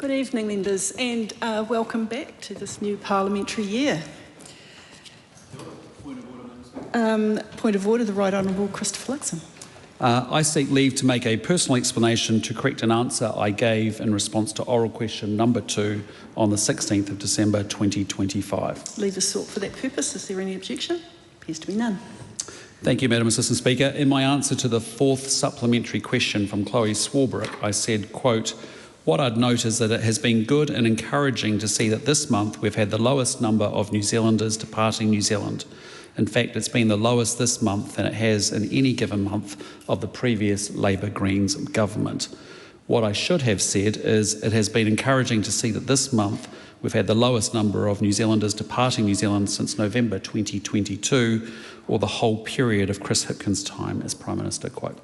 Good evening, members, and welcome back to this new parliamentary year. Point of order, the Right Honourable Christopher Luxon. I seek leave to make a personal explanation to correct an answer I gave in response to oral question number 2 on the 16th of December 2025. Leave is sought for that purpose. Is there any objection? Appears to be none. Thank you, Madam Assistant Speaker. In my answer to the 4th supplementary question from Chloe Swarbrick, I said, quote, "What I'd note is that it has been good and encouraging to see that this month we've had the lowest number of New Zealanders departing New Zealand. In fact, it's been the lowest this month than it has in any given month of the previous Labour Greens government. What I should have said is it has been encouraging to see that this month we've had the lowest number of New Zealanders departing New Zealand since November 2022, or the whole period of Chris Hipkins' time as Prime Minister." Quote.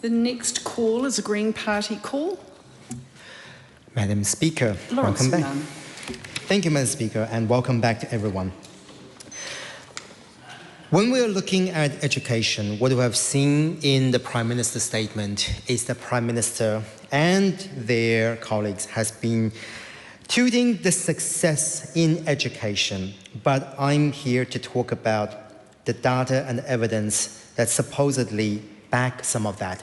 The next call is a Green Party call. Madam Speaker, Lawrence welcome back. Nunn. Thank you, Madam Speaker, and welcome back to everyone. When we're looking at education, what we have seen in the Prime Minister's statement is the Prime Minister and their colleagues has been touting the success in education, but I'm here to talk about the data and evidence that supposedly back some of that.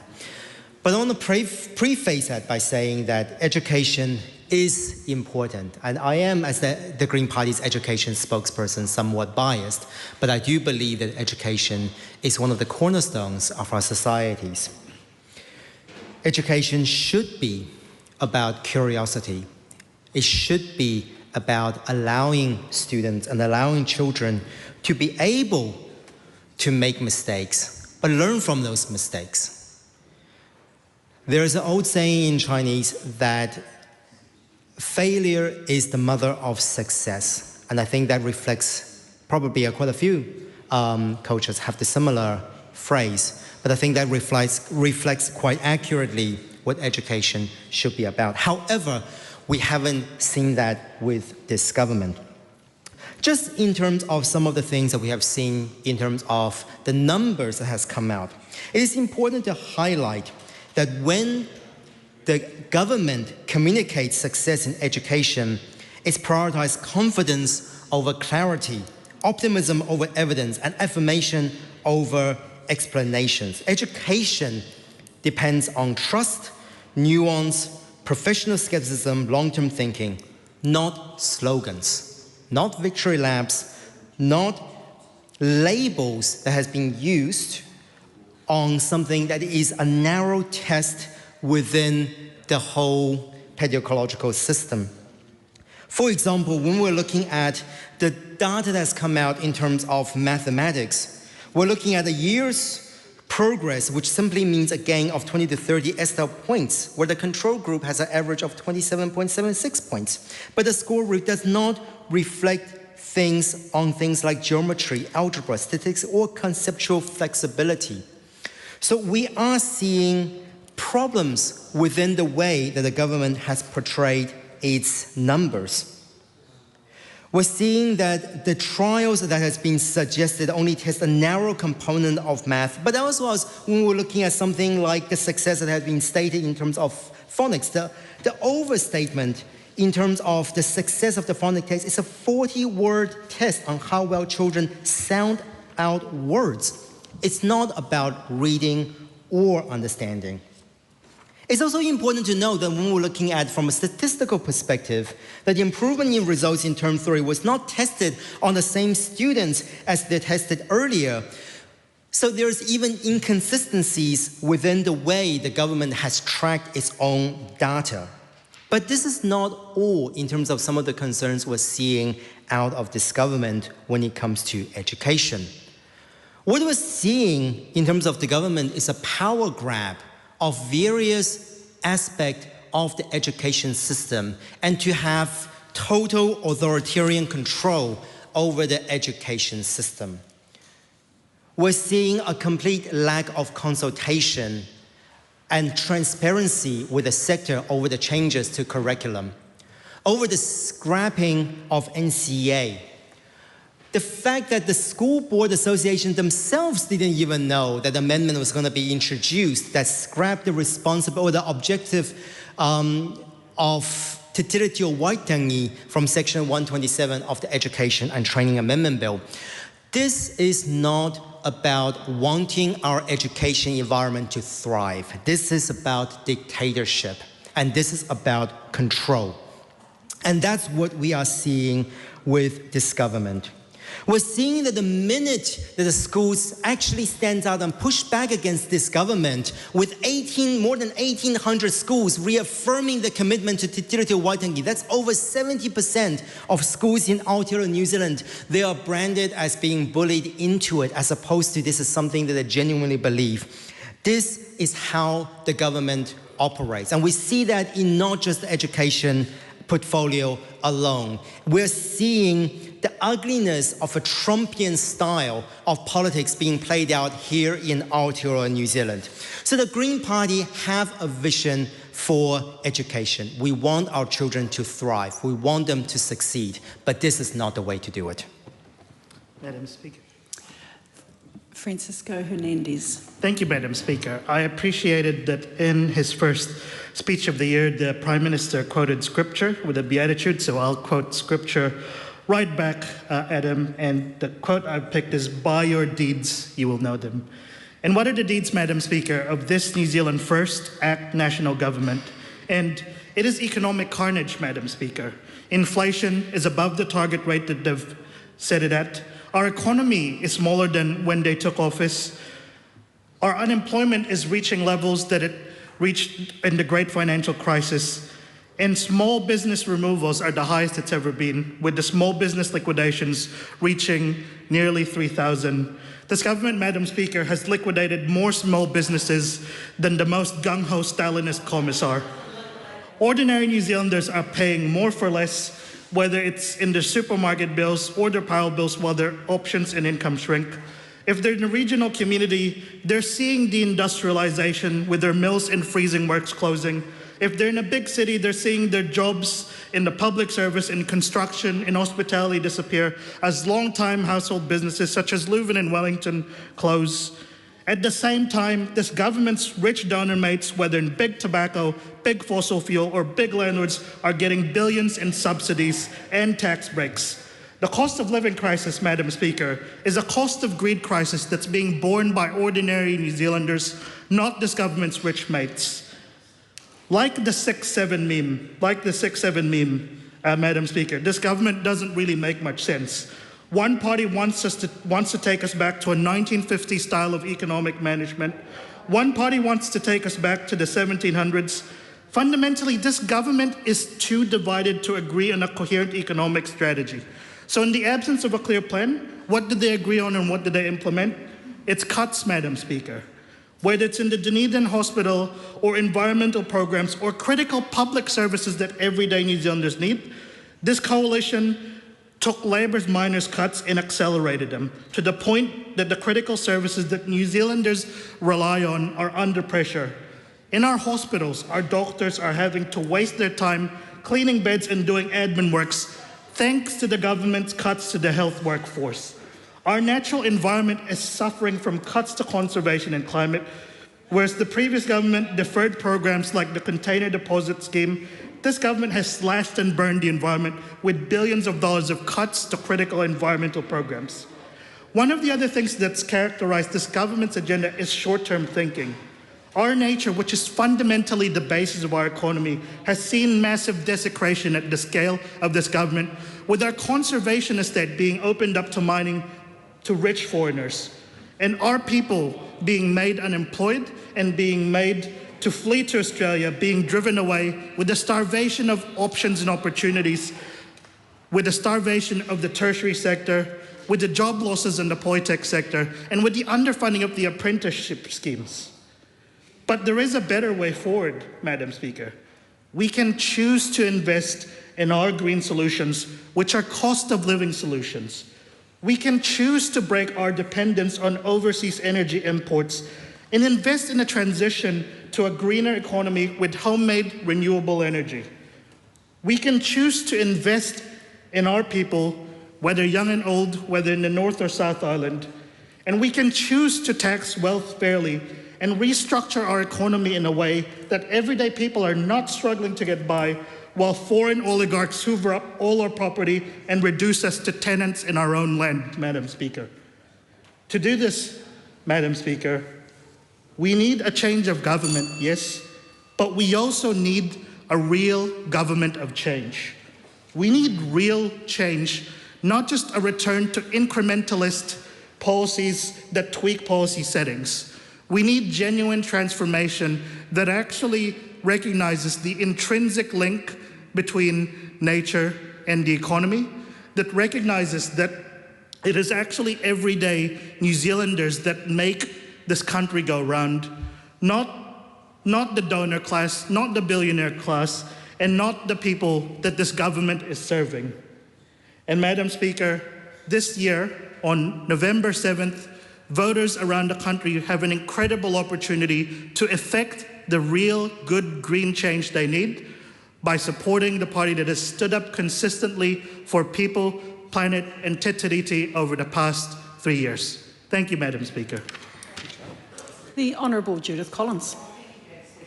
But I want to preface that by saying that education is important. And I am, as the Green Party's education spokesperson, somewhat biased, but I do believe that education is one of the cornerstones of our societies. Education should be about curiosity. It should be about allowing students and allowing children to be able to make mistakes, but learn from those mistakes. There is an old saying in Chinese that failure is the mother of success. And I think that reflects, probably quite a few cultures have the similar phrase, but I think that reflects quite accurately what education should be about. However, we haven't seen that with this government. Just in terms of some of the things that we have seen in terms of the numbers that has come out, it is important to highlight that when the government communicates success in education, it's prioritized confidence over clarity, optimism over evidence, and affirmation over explanations. Education depends on trust, nuance, professional skepticism, long-term thinking, not slogans, not victory laps, not labels that has been used on something that is a narrow test within the whole pedagogical system. For example, when we're looking at the data that's come out in terms of mathematics, we're looking at a year's progress, which simply means a gain of 20 to 30 ESTEL points, where the control group has an average of 27.76 points. But the score does not reflect things on things like geometry, algebra, statistics, or conceptual flexibility. So we are seeing problems within the way that the government has portrayed its numbers. We're seeing that the trials that has been suggested only test a narrow component of math, but also when we're looking at something like the success that has been stated in terms of phonics, the overstatement in terms of the success of the phonics test is a 40-word test on how well children sound out words. It's not about reading or understanding. It's also important to note that when we're looking at from a statistical perspective, that the improvement in results in term 3 was not tested on the same students as they tested earlier. So there's even inconsistencies within the way the government has tracked its own data. But this is not all in terms of some of the concerns we're seeing out of this government when it comes to education. What we're seeing in terms of the government is a power grab of various aspects of the education system and to have total authoritarian control over the education system. We're seeing a complete lack of consultation and transparency with the sector over the changes to curriculum, over the scrapping of NCEA. The fact that the School Board Association themselves didn't even know that the amendment was going to be introduced that scrapped the responsible or the objective of Te Tiriti o Waitangi from Section 127 of the Education and Training Amendment Bill. This is not about wanting our education environment to thrive. This is about dictatorship, and this is about control. And that's what we are seeing with this government. We're seeing that the minute that the schools actually stand out and push back against this government, with more than 1,800 schools reaffirming the commitment to Te Tiriti o Waitangi, that's over 70% of schools in Aotearoa, New Zealand, they are branded as being bullied into it, as opposed to this is something that they genuinely believe. This is how the government operates. And we see that in not just the education portfolio alone. We're seeing the ugliness of a Trumpian style of politics being played out here in Aotearoa, New Zealand. So the Green Party have a vision for education. We want our children to thrive. We want them to succeed. But this is not the way to do it. Madam Speaker. Francisco Hernandez. Thank you, Madam Speaker. I appreciated that in his first speech of the year, the Prime Minister quoted scripture with a beatitude, so I'll quote scripture right back at him. And the quote I've picked is, "By your deeds you will know them." And what are the deeds, Madam Speaker, of this New Zealand First Act national government? And it is economic carnage, Madam Speaker. Inflation is above the target rate that they've set it at. Our economy is smaller than when they took office. Our unemployment is reaching levels that it reached in the great financial crisis. And small business removals are the highest it's ever been, with the small business liquidations reaching nearly 3,000. This government, Madam Speaker, has liquidated more small businesses than the most gung-ho Stalinist commissar. Ordinary New Zealanders are paying more for less, whether it's in their supermarket bills or their power bills, while their options and income shrink. If they're in a regional community, they're seeing deindustrialization with their mills and freezing works closing. If they're in a big city, they're seeing their jobs in the public service, in construction, in hospitality disappear as long-time household businesses such as Leuven and Wellington close. At the same time, this government's rich donor mates, whether in big tobacco, big fossil fuel, or big landlords, are getting billions in subsidies and tax breaks. The cost of living crisis, Madam Speaker, is a cost of greed crisis that's being borne by ordinary New Zealanders, not this government's rich mates. Like the 6-7 meme, Madam Speaker, this government doesn't really make much sense. One party wants to take us back to a 1950s style of economic management. One party wants to take us back to the 1700s. Fundamentally, this government is too divided to agree on a coherent economic strategy. So in the absence of a clear plan, what did they agree on and what did they implement? It's cuts, Madam Speaker. Whether it's in the Dunedin Hospital or environmental programs or critical public services that everyday New Zealanders need, this coalition took Labour's minors' cuts and accelerated them to the point that the critical services that New Zealanders rely on are under pressure. In our hospitals, our doctors are having to waste their time cleaning beds and doing admin works thanks to the government's cuts to the health workforce. Our natural environment is suffering from cuts to conservation and climate, whereas the previous government deferred programs like the Container Deposit Scheme. This government has slashed and burned the environment with billions of dollars of cuts to critical environmental programs. One of the other things that's characterized this government's agenda is short-term thinking. Our nature, which is fundamentally the basis of our economy, has seen massive desecration at the scale of this government, with our conservation estate being opened up to mining to rich foreigners, and our people being made unemployed and being made to flee to Australia, being driven away with the starvation of options and opportunities, with the starvation of the tertiary sector, with the job losses in the polytech sector, and with the underfunding of the apprenticeship schemes. But there is a better way forward, Madam Speaker. We can choose to invest in our green solutions, which are cost of living solutions. We can choose to break our dependence on overseas energy imports and invest in a transition to a greener economy with homemade renewable energy. We can choose to invest in our people, whether young and old, whether in the North or South Island, and we can choose to tax wealth fairly and restructure our economy in a way that everyday people are not struggling to get by, while foreign oligarchs hoover up all our property and reduce us to tenants in our own land, Madam Speaker. To do this, Madam Speaker, we need a change of government, yes, but we also need a real government of change. We need real change, not just a return to incrementalist policies that tweak policy settings. We need genuine transformation that actually recognizes the intrinsic link between nature and the economy, that recognizes that it is actually everyday New Zealanders that make this country go round, not the donor class, not the billionaire class, and not the people that this government is serving. And Madam Speaker, this year, on November 7th, voters around the country have an incredible opportunity to effect the real good green change they need by supporting the party that has stood up consistently for people, planet, and Te Tiriti over the past 3 years. Thank you, Madam Speaker. The Honourable Judith Collins.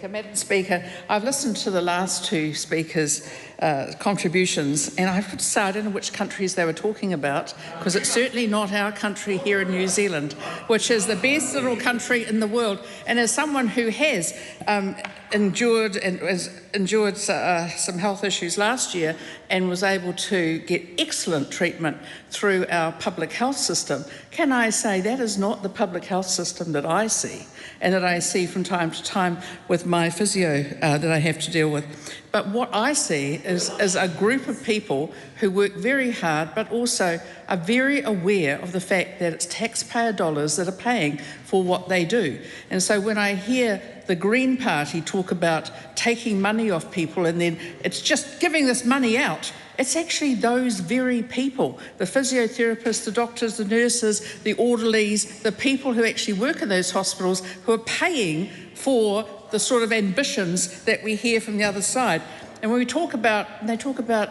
Madam Speaker, I've listened to the last two speakers' contributions, and I have to say I don't know which countries they were talking about, because it's certainly not our country here in New Zealand, which is the best little country in the world. And as someone who has endured some health issues last year and was able to get excellent treatment through our public health system, can I say that is not the public health system that I see and that I see from time to time with my physio that I have to deal with. But what I see is a group of people who work very hard, but also are very aware of the fact that it's taxpayer dollars that are paying for what they do. And so when I hear the Green Party talk about taking money off people and then it's just giving this money out, it's actually those very people, the physiotherapists, the doctors, the nurses, the orderlies, the people who actually work in those hospitals who are paying for the sort of ambitions that we hear from the other side. And when they talk about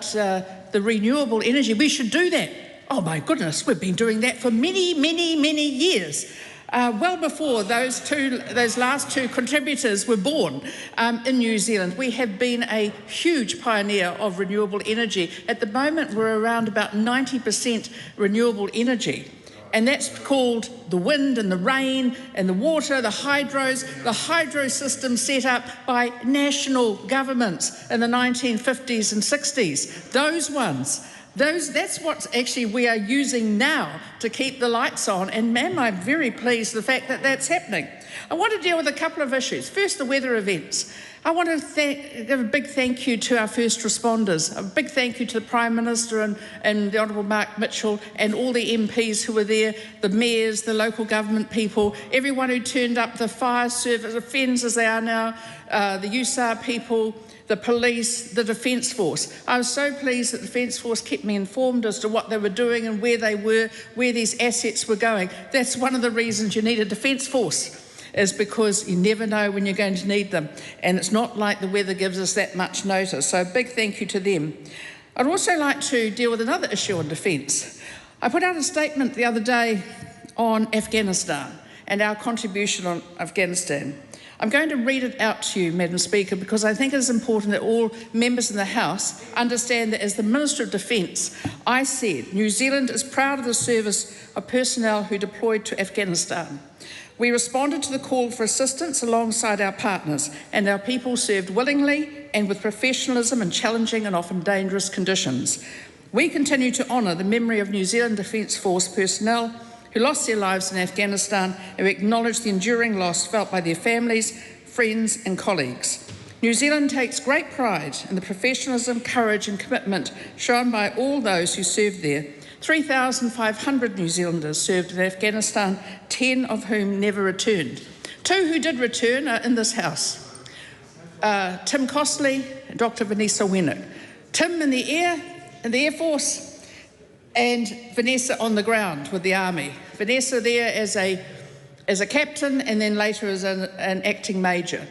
the renewable energy, we should do that. Oh my goodness, we've been doing that for many, many, many years. Well before those last two contributors were born in New Zealand. We have been a huge pioneer of renewable energy. At the moment, we're around about 90% renewable energy. And that's called the wind and the rain and the water, the hydro system set up by national governments in the 1950s and 60s. Those ones. That's what actually we are using now to keep the lights on, and ma'am, I'm very pleased with the fact that that's happening. I want to deal with a couple of issues. First, the weather events. I want to give a big thank you to our first responders, a big thank you to the Prime Minister and the Honourable Mark Mitchell and all the MPs who were there, the mayors, the local government people, everyone who turned up, the fire service, the FENS as they are now, the USAR people, the police, the Defence Force. I was so pleased that the Defence Force kept me informed as to what they were doing and where they were, where these assets were going. That's one of the reasons you need a Defence Force, is because you never know when you're going to need them. And it's not like the weather gives us that much notice. So a big thank you to them. I'd also like to deal with another issue on defence. I put out a statement the other day on Afghanistan and our contribution on Afghanistan. I'm going to read it out to you, Madam Speaker, because I think it is important that all members in the House understand that as the Minister of Defence, I said New Zealand is proud of the service of personnel who deployed to Afghanistan. We responded to the call for assistance alongside our partners, and our people served willingly and with professionalism in challenging and often dangerous conditions. We continue to honour the memory of New Zealand Defence Force personnel who lost their lives in Afghanistan, and we acknowledge the enduring loss felt by their families, friends and colleagues. New Zealand takes great pride in the professionalism, courage and commitment shown by all those who served there. 3,500 New Zealanders served in Afghanistan, 10 of whom never returned. 2 who did return are in this House. Tim Costley and Dr. Vanessa Wennick. Tim in the Air Force, and Vanessa on the ground with the Army. Vanessa there as a captain and then later as an acting major.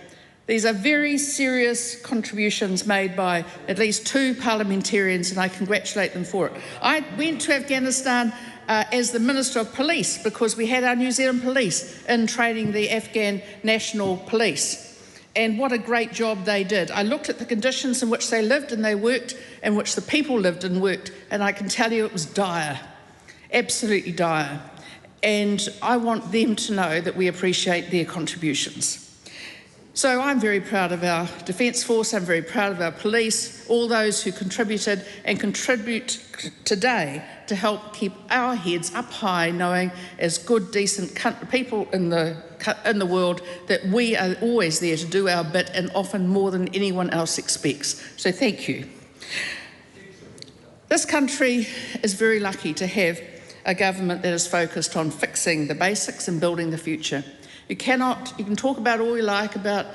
These are very serious contributions made by at least 2 parliamentarians, and I congratulate them for it. I went to Afghanistan as the Minister of Police because we had our New Zealand Police in training the Afghan National Police. And what a great job they did. I looked at the conditions in which they lived and they worked, in which the people lived and worked, and I can tell you it was dire, absolutely dire. And I want them to know that we appreciate their contributions. So I'm very proud of our Defence Force, I'm very proud of our police, all those who contributed and contribute today to help keep our heads up high, knowing as good, decent people in the world that we are always there to do our bit and often more than anyone else expects. So thank you. This country is very lucky to have a government that is focused on fixing the basics and building the future. You can talk about all you like about,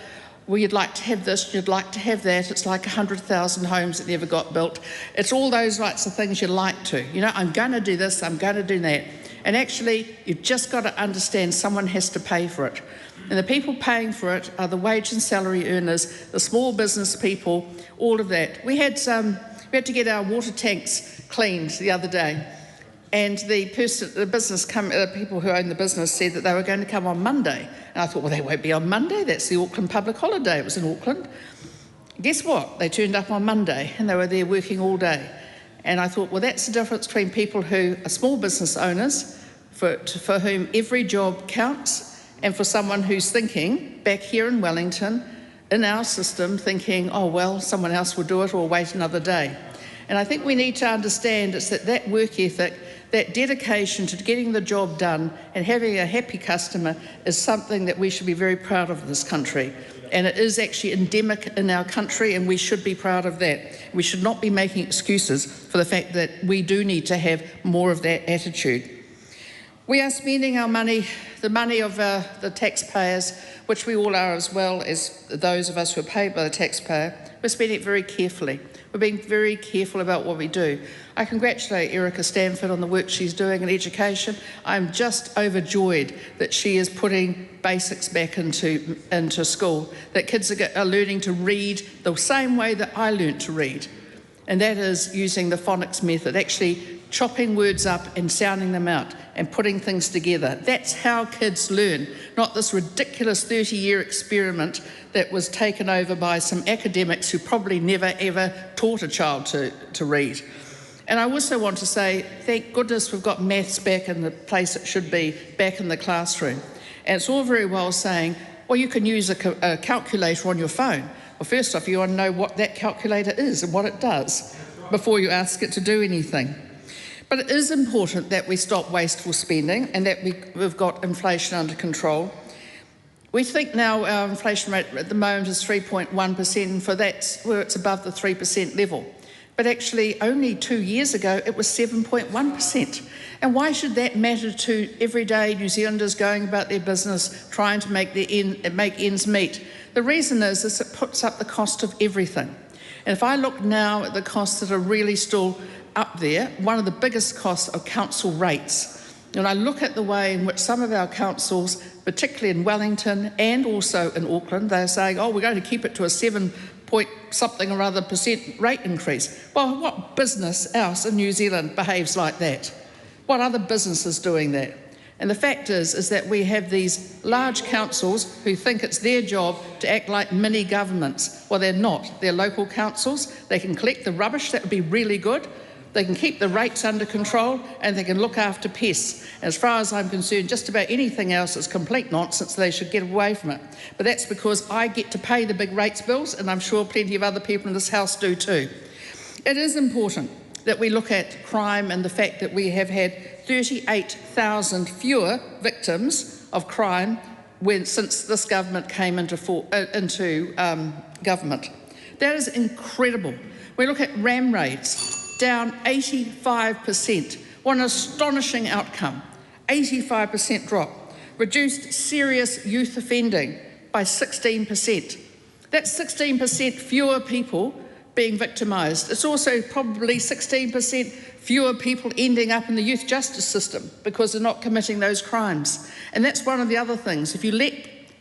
well, you'd like to have this, you'd like to have that. It's like 100,000 homes that never got built. It's all those types of things you'd like to. You know, I'm going to do this, I'm going to do that. And actually, you've just got to understand someone has to pay for it. And the people paying for it are the wage and salary earners, the small business people, all of that. We had to get our water tanks cleaned the other day. And the people who own the business said that they were going to come on Monday. And I thought, well, they won't be on Monday. That's the Auckland public holiday. It was in Auckland. Guess what? They turned up on Monday and they were there working all day. And I thought, well, that's the difference between people who are small business owners, for whom every job counts, and for someone who's thinking, back here in Wellington, in our system, thinking, oh, well, someone else will do it or wait another day. And I think we need to understand it's that work ethic, that dedication to getting the job done and having a happy customer is something that we should be very proud of in this country. And it is actually endemic in our country, and we should be proud of that. We should not be making excuses for the fact that we do need to have more of that attitude. We are spending our money, the money of the taxpayers, which we all are as well as those of us who are paid by the taxpayer. We're spending it very carefully. We're being very careful about what we do. I congratulate Erica Stanford on the work she's doing in education. I'm just overjoyed that she is putting basics back into school, that kids are learning to read the same way that I learnt to read, and that is using the phonics method, actually chopping words up and sounding them out and putting things together. That's how kids learn, not this ridiculous 30-year experiment that was taken over by some academics who probably never ever taught a child to read. And I also want to say, thank goodness we've got maths back in the place it should be, back in the classroom. And it's all very well saying, well, you can use a calculator on your phone. Well, first off, you want to know what that calculator is and what it does before you ask it to do anything. But it is important that we stop wasteful spending and that we've got inflation under control. We think now our inflation rate at the moment is 3.1%, and for that's where it's above the 3% level. But actually, only 2 years ago, it was 7.1%. And why should that matter to everyday New Zealanders going about their business, trying to make ends meet? The reason is it puts up the cost of everything. And if I look now at the costs that are really still up there, one of the biggest costs are council rates. And I look at the way in which some of our councils, particularly in Wellington and also in Auckland, they're saying, oh, we're going to keep it to a 7-point-something or other % rate increase. Well, what business else in New Zealand behaves like that? What other business is doing that? And the fact is that we have these large councils who think it's their job to act like mini governments. Well, they're not. They're local councils. They can collect the rubbish. That would be really good. They can keep the rates under control, and they can look after pests. As far as I'm concerned, just about anything else is complete nonsense. They should get away from it. But that's because I get to pay the big rates bills, and I'm sure plenty of other people in this House do too. It is important that we look at crime and the fact that we have had 38,000 fewer victims of crime since this government came into government. That is incredible. We look at ram raids, down 85%. What an astonishing outcome. 85% drop. Reduced serious youth offending by 16%. That's 16% fewer people being victimised. It's also probably 16% fewer people ending up in the youth justice system because they're not committing those crimes. And that's one of the other things. If you let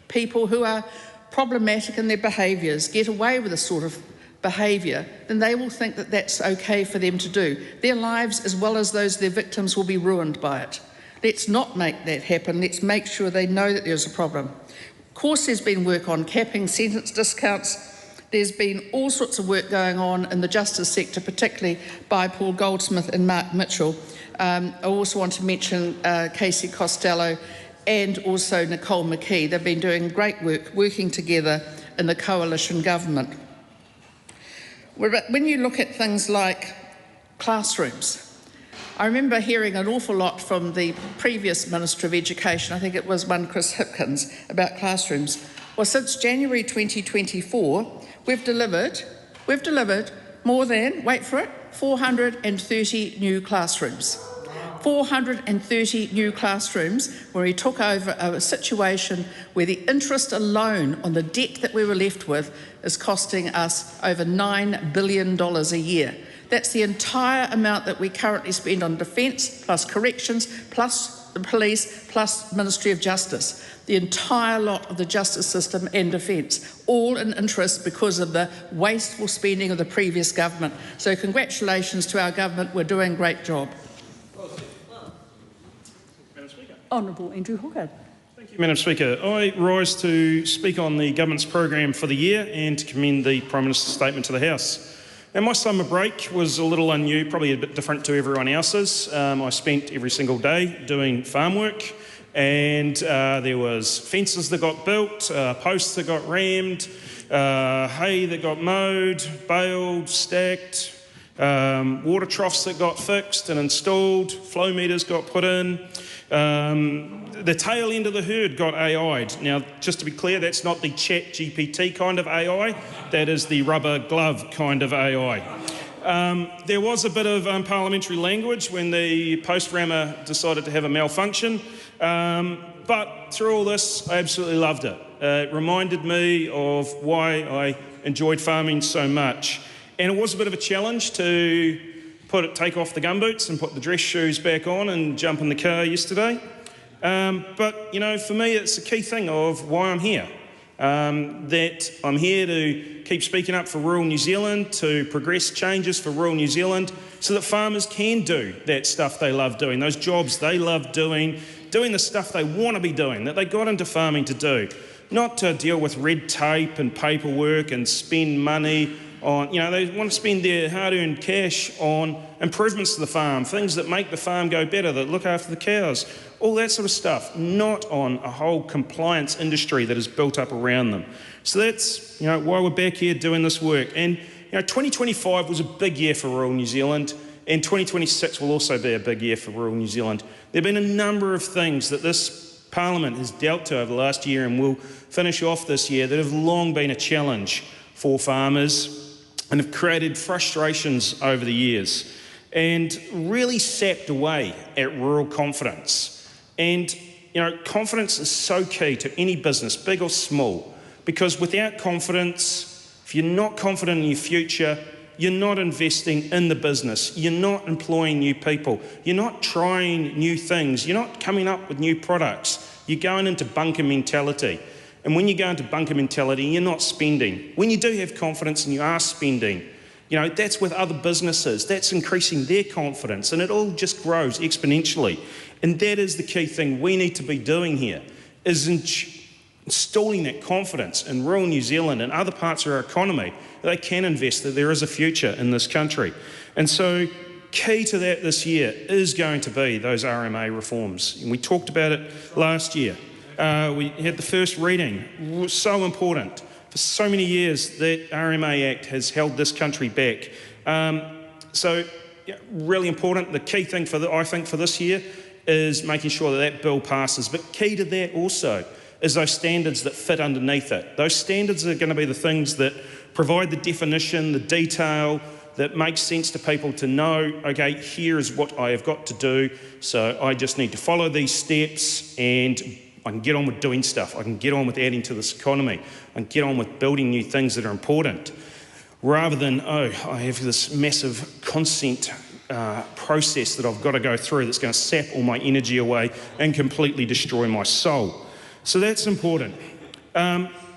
people who are problematic in their behaviours, get away with this sort of behaviour, then they will think that that's okay for them to do. Their lives, as well as those of their victims, will be ruined by it. Let's not make that happen. Let's make sure they know that there's a problem. Of course, there's been work on capping sentence discounts. There's been all sorts of work going on in the justice sector, particularly by Paul Goldsmith and Mark Mitchell. I also want to mention Casey Costello and also Nicole McKee. They've been doing great work working together in the coalition government. When you look at things like classrooms, I remember hearing an awful lot from the previous Minister of Education, I think it was one Chris Hipkins, about classrooms. Well, since January 2024, we've delivered more than, wait for it, 430 new classrooms. 430 new classrooms where we took over a situation where the interest alone on the debt that we were left with is costing us over $9 billion a year. That's the entire amount that we currently spend on defence, plus corrections, plus the police, plus Ministry of Justice. The entire lot of the justice system and defence, all in interest because of the wasteful spending of the previous government. So congratulations to our government, we're doing a great job. Honourable Andrew Hooker. Thank you, Madam Speaker. I rise to speak on the government's program for the year and to commend the Prime Minister's statement to the House. And my summer break was a little unusual, probably a bit different to everyone else's. I spent every single day doing farm work, and there was fences that got built, posts that got rammed, hay that got mowed, baled, stacked, water troughs that got fixed and installed, flow meters got put in. The tail end of the herd got AI'd. Now, just to be clear, that's not the ChatGPT kind of AI, that is the rubber glove kind of AI. There was a bit of parliamentary language when the post rammer decided to have a malfunction, but through all this, I absolutely loved it. It reminded me of why I enjoyed farming so much. And it was a bit of a challenge to take off the gumboots and put the dress shoes back on and jump in the car yesterday. But, you know, for me, it's a key thing of why I'm here. That I'm here to keep speaking up for rural New Zealand, to progress changes for rural New Zealand, so that farmers can do that stuff they love doing, those jobs they love doing the stuff they want to be doing, that they got into farming to do. Not to deal with red tape and paperwork and spend money on, you know, they want to spend their hard-earned cash on improvements to the farm, things that make the farm go better, that look after the cows, all that sort of stuff, not on a whole compliance industry that is built up around them. So that's, you know, why we're back here doing this work. And, you know, 2025 was a big year for rural New Zealand, and 2026 will also be a big year for rural New Zealand. There have been a number of things that this Parliament has dealt to over the last year and will finish off this year that have long been a challenge for farmers and have created frustrations over the years and really sapped away at rural confidence. And, you know, confidence is so key to any business, big or small, because without confidence, if you're not confident in your future, you're not investing in the business, you're not employing new people, you're not trying new things, you're not coming up with new products, you're going into bunker mentality. And when you go into bunker mentality, you're not spending. When you do have confidence and you are spending, you know, that's with other businesses, that's increasing their confidence, and it all just grows exponentially. And that is the key thing we need to be doing here, is installing that confidence in rural New Zealand and other parts of our economy that they can invest, that there is a future in this country. And so key to that this year is going to be those RMA reforms. And we talked about it last year. We had the first reading. It was so important. For so many years, that RMA Act has held this country back. So yeah, really important. The key thing I think for this year is making sure that that bill passes. But key to that also is those standards that fit underneath it. Those standards are going to be the things that provide the definition, the detail, that makes sense to people to know, okay, here is what I have got to do. So I just need to follow these steps and I can get on with doing stuff. I can get on with adding to this economy. I can get on with building new things that are important. Rather than, oh, I have this massive consent process that I've got to go through that's going to sap all my energy away and completely destroy my soul. So that's important.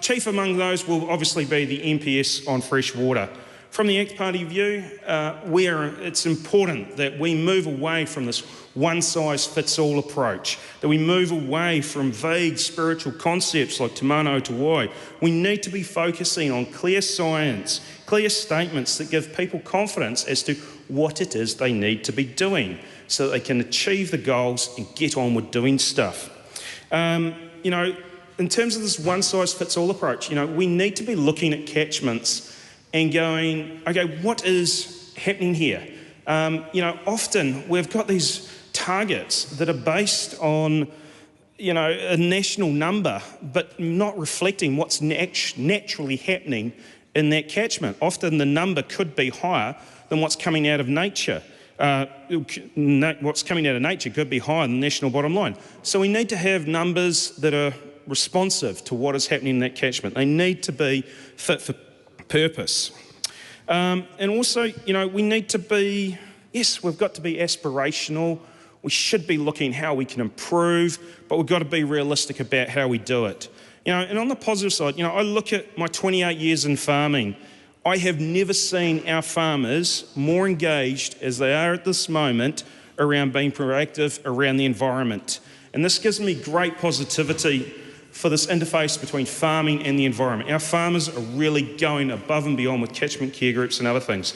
chief among those will obviously be the MPS on fresh water. From the ACT Party view, it's important that we move away from this one-size-fits-all approach, that we move away from vague spiritual concepts like Te Mana o Te Wai. We need to be focusing on clear science, clear statements that give people confidence as to what it is they need to be doing so that they can achieve the goals and get on with doing stuff. You know, in terms of this one-size-fits-all approach, you know, we need to be looking at catchments and going, okay, what is happening here? You know, often we've got these targets that are based on, you know, a national number, but not reflecting what's naturally happening in that catchment. Often the number could be higher than what's coming out of nature. What's coming out of nature could be higher than the national bottom line. So we need to have numbers that are responsive to what is happening in that catchment. They need to be fit for purpose. And also, you know, we need to be, yes, we've got to be aspirational. We should be looking how we can improve, but we've got to be realistic about how we do it. You know, and on the positive side, you know, I look at my 28 years in farming. I have never seen our farmers more engaged as they are at this moment around being proactive around the environment. And this gives me great positivity for this interface between farming and the environment. Our farmers are really going above and beyond with catchment care groups and other things.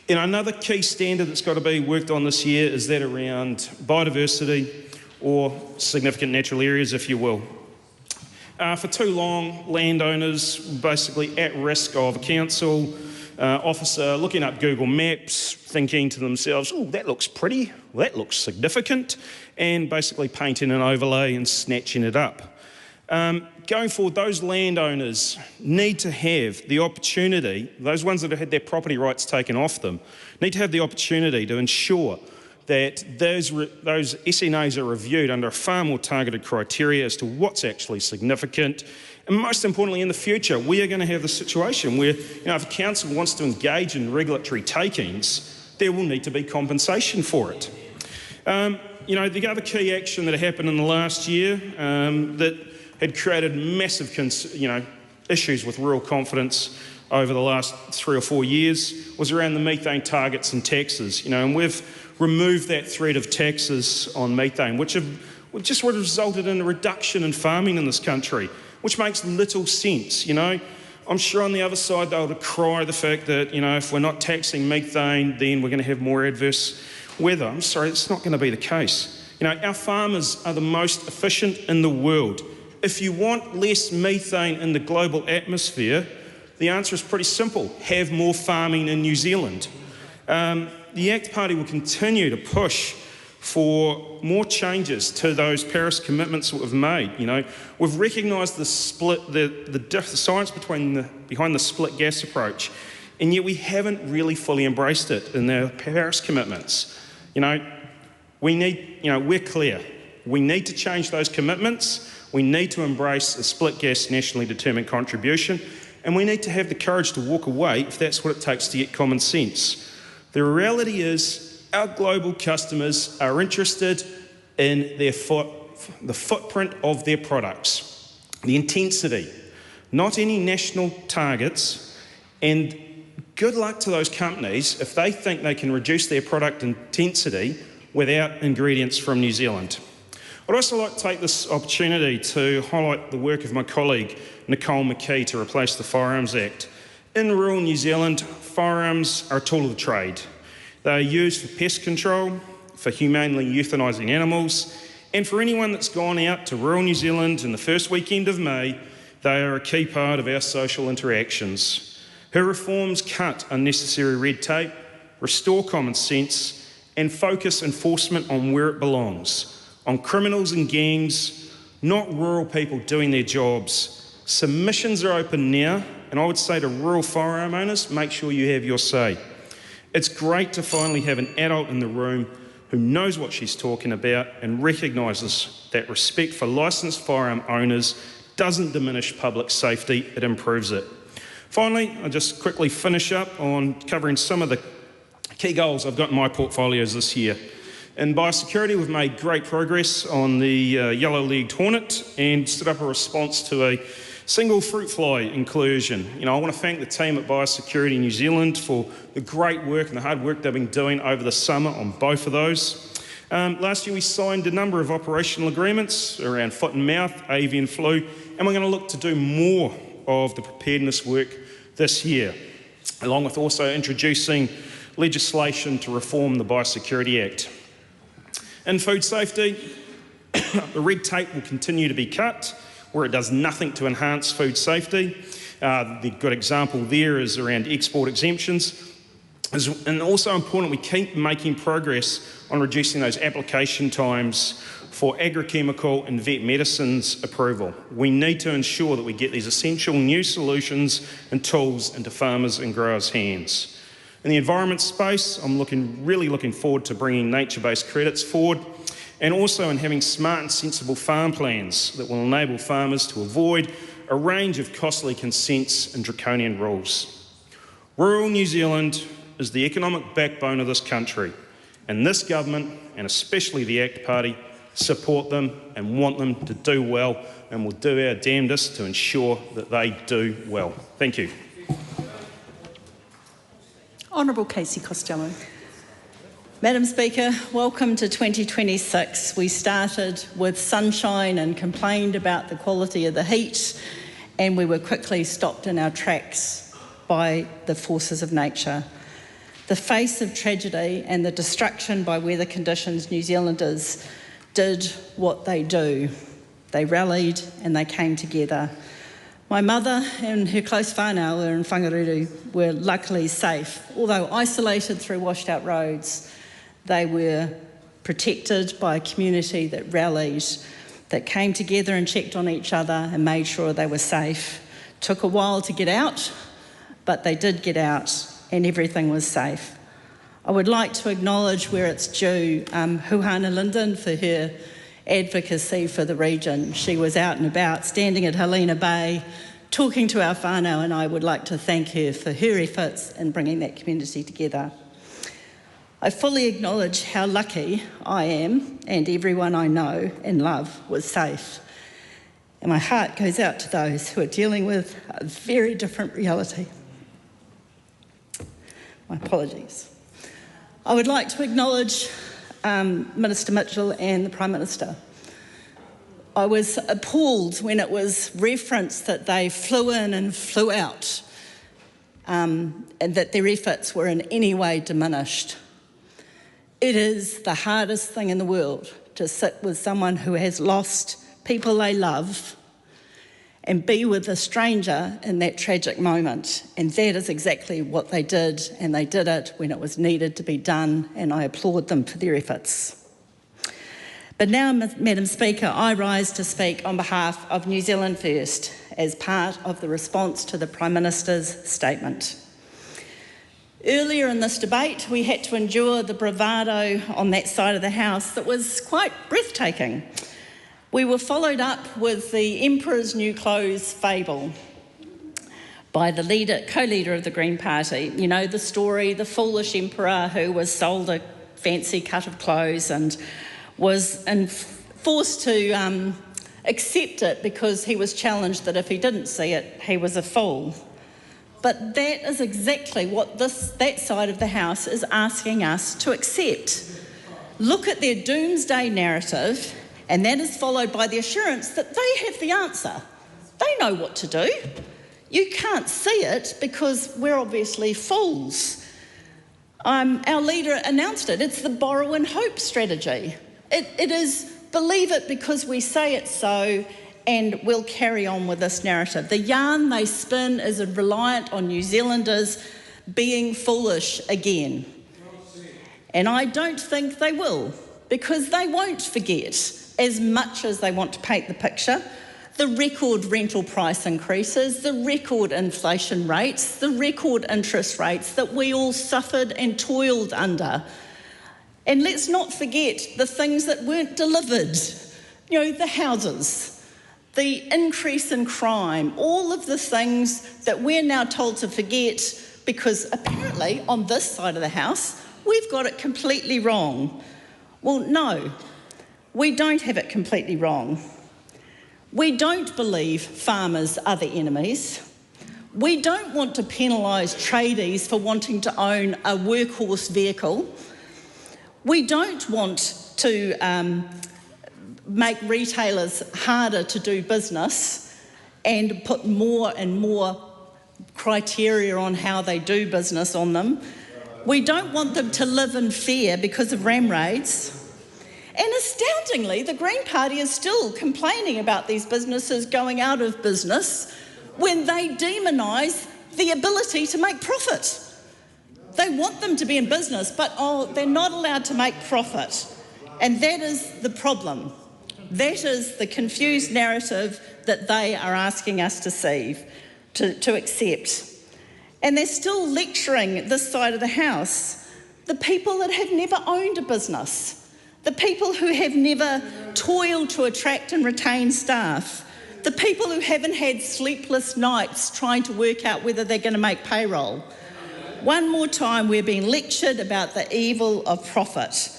You know, another key standard that's got to be worked on this year is that around biodiversity or significant natural areas, if you will. For too long, landowners basically at risk of a council officer looking up Google Maps, thinking to themselves, oh, that looks pretty, well, that looks significant, and basically painting an overlay and snatching it up. Going forward, those landowners need to have the opportunity, those ones that have had their property rights taken off them, need to have the opportunity to ensure that those SNAs are reviewed under a far more targeted criteria as to what's actually significant. And most importantly, in the future, we are going to have the situation where, you know, if a council wants to engage in regulatory takings, there will need to be compensation for it. You know, the other key action that happened in the last year that had created massive, issues with rural confidence over the last 3 or 4 years was around the methane targets and taxes. You know, and we've removed that threat of taxes on methane, which just would have resulted in a reduction in farming in this country, which makes little sense. You know, I'm sure on the other side they'll decry the fact that, you know, if we're not taxing methane, then we're going to have more adverse weather. I'm sorry, it's not going to be the case. You know, our farmers are the most efficient in the world. If you want less methane in the global atmosphere, the answer is pretty simple. Have more farming in New Zealand. The ACT Party will continue to push for more changes to those Paris commitments that we've made. You know, we've recognised the split, the science behind the split gas approach, and yet we haven't really fully embraced it in the Paris commitments. You know, we're clear. We need to change those commitments. We need to embrace a split gas nationally determined contribution, and we need to have the courage to walk away if that's what it takes to get common sense. The reality is our global customers are interested in the footprint of their products, the intensity, not any national targets, and good luck to those companies if they think they can reduce their product intensity without ingredients from New Zealand. I'd also like to take this opportunity to highlight the work of my colleague Nicole McKee to replace the Firearms Act. In rural New Zealand, firearms are a tool of the trade. They are used for pest control, for humanely euthanising animals, and for anyone that's gone out to rural New Zealand in the first weekend of May, they are a key part of our social interactions. Her reforms cut unnecessary red tape, restore common sense, and focus enforcement on where it belongs. On criminals and gangs, not rural people doing their jobs. Submissions are open now, and I would say to rural firearm owners, make sure you have your say. It's great to finally have an adult in the room who knows what she's talking about and recognises that respect for licensed firearm owners doesn't diminish public safety, it improves it. Finally, I'll just quickly finish up on covering some of the key goals I've got in my portfolios this year. In biosecurity, we've made great progress on the yellow-legged hornet and stood up a response to Single fruit fly inclusion. I want to thank the team at Biosecurity New Zealand for the great work and the hard work they've been doing over the summer on both of those. Last year we signed a number of operational agreements around foot and mouth, avian flu, and we're going to look to do more of the preparedness work this year, along with also introducing legislation to reform the Biosecurity Act. In food safety, the red tape will continue to be cut where it does nothing to enhance food safety. The good example there is around export exemptions. And also important, we keep making progress on reducing those application times for agrochemical and vet medicines approval. We need to ensure that we get these essential new solutions and tools into farmers and growers' hands. In the environment space, I'm really looking forward to bringing nature-based credits forward, and also in having smart and sensible farm plans that will enable farmers to avoid a range of costly consents and draconian rules. Rural New Zealand is the economic backbone of this country, and this government, and especially the ACT Party, support them and want them to do well, and will do our damnedest to ensure that they do well. Thank you. Honourable Casey Costello. Madam Speaker, welcome to 2026. We started with sunshine and complained about the quality of the heat, and we were quickly stopped in our tracks by the forces of nature. The face of tragedy and the destruction by weather conditions, New Zealanders did what they do. They rallied and they came together. My mother and her close whānau in Whangaruru were luckily safe. Although isolated through washed out roads, they were protected by a community that rallied, that came together and checked on each other and made sure they were safe. Took a while to get out, but they did get out and everything was safe. I would like to acknowledge where it's due Huhana Linden for her advocacy for the region. She was out and about, standing at Helena Bay, talking to our whānau, and I would like to thank her for her efforts in bringing that community together. I fully acknowledge how lucky I am, and everyone I know and love was safe. And my heart goes out to those who are dealing with a very different reality. My apologies. I would like to acknowledge Minister Mitchell and the Prime Minister. I was appalled when it was referenced that they flew in and flew out, and that their efforts were in any way diminished. It is the hardest thing in the world to sit with someone who has lost people they love and be with a stranger in that tragic moment. And that is exactly what they did, and they did it when it was needed to be done, and I applaud them for their efforts. But now, Madam Speaker, I rise to speak on behalf of New Zealand First as part of the response to the Prime Minister's statement. Earlier in this debate, we had to endure the bravado on that side of the House that was quite breathtaking. We were followed up with the Emperor's New Clothes fable by the co-leader of the Green Party. You know the story, the foolish emperor who was sold a fancy cut of clothes and was forced to accept it because he was challenged that if he didn't see it, he was a fool. But that is exactly what that side of the House is asking us to accept. Look at their doomsday narrative, and that is followed by the assurance that they have the answer. They know what to do. You can't see it because we're obviously fools. Our leader announced it. It's the borrow and hope strategy. It is believe it because we say it so, and we'll carry on with this narrative. The yarn they spin is reliant on New Zealanders being foolish again. And I don't think they will, because they won't forget, as much as they want to paint the picture, the record rental price increases, the record inflation rates, the record interest rates that we all suffered and toiled under. And let's not forget the things that weren't delivered. You know, the houses, the increase in crime, all of the things that we're now told to forget because apparently on this side of the House, we've got it completely wrong. Well, no, we don't have it completely wrong. We don't believe farmers are the enemies. We don't want to penalise tradies for wanting to own a workhorse vehicle. We don't want to make retailers harder to do business and put more and more criteria on how they do business on them. We don't want them to live in fear because of ram raids. And astoundingly, the Green Party is still complaining about these businesses going out of business when they demonise the ability to make profit. They want them to be in business, but they're not allowed to make profit. And that is the problem. That is the confused narrative that they are asking us to accept. And they're still lecturing this side of the house, the people that have never owned a business, the people who have never toiled to attract and retain staff, the people who haven't had sleepless nights trying to work out whether they're going to make payroll. One more time, we're being lectured about the evil of profit.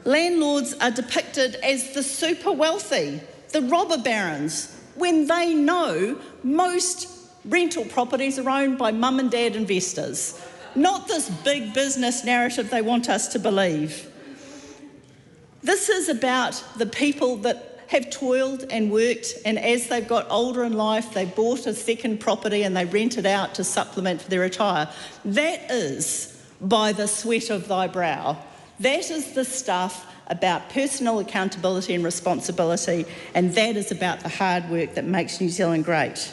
Landlords are depicted as the super wealthy, the robber barons, when they know most rental properties are owned by mum and dad investors, not this big business narrative they want us to believe. This is about the people that have toiled and worked, and as they've got older in life, they bought a second property and they rent it out to supplement for their retire. That is by the sweat of thy brow. That is the stuff about personal accountability and responsibility, and that is about the hard work that makes New Zealand great.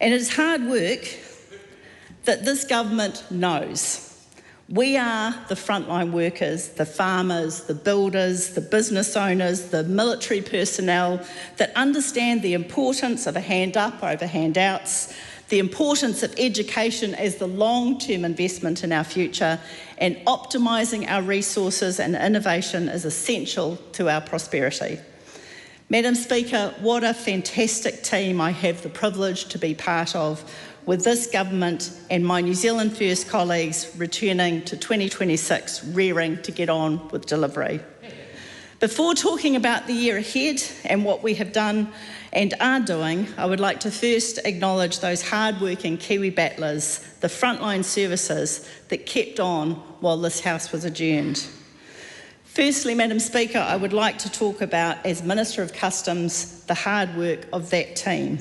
And it is hard work that this government knows. We are the frontline workers, the farmers, the builders, the business owners, the military personnel that understand the importance of a hand up over handouts, the importance of education as the long-term investment in our future, and optimising our resources and innovation is essential to our prosperity. Madam Speaker, what a fantastic team I have the privilege to be part of, with this government and my New Zealand First colleagues returning to 2026 rearing to get on with delivery. Before talking about the year ahead and what we have done and are doing, I would like to first acknowledge those hard-working Kiwi battlers, the frontline services that kept on while this House was adjourned. Firstly, Madam Speaker, I would like to talk about, as Minister of Customs, the hard work of that team,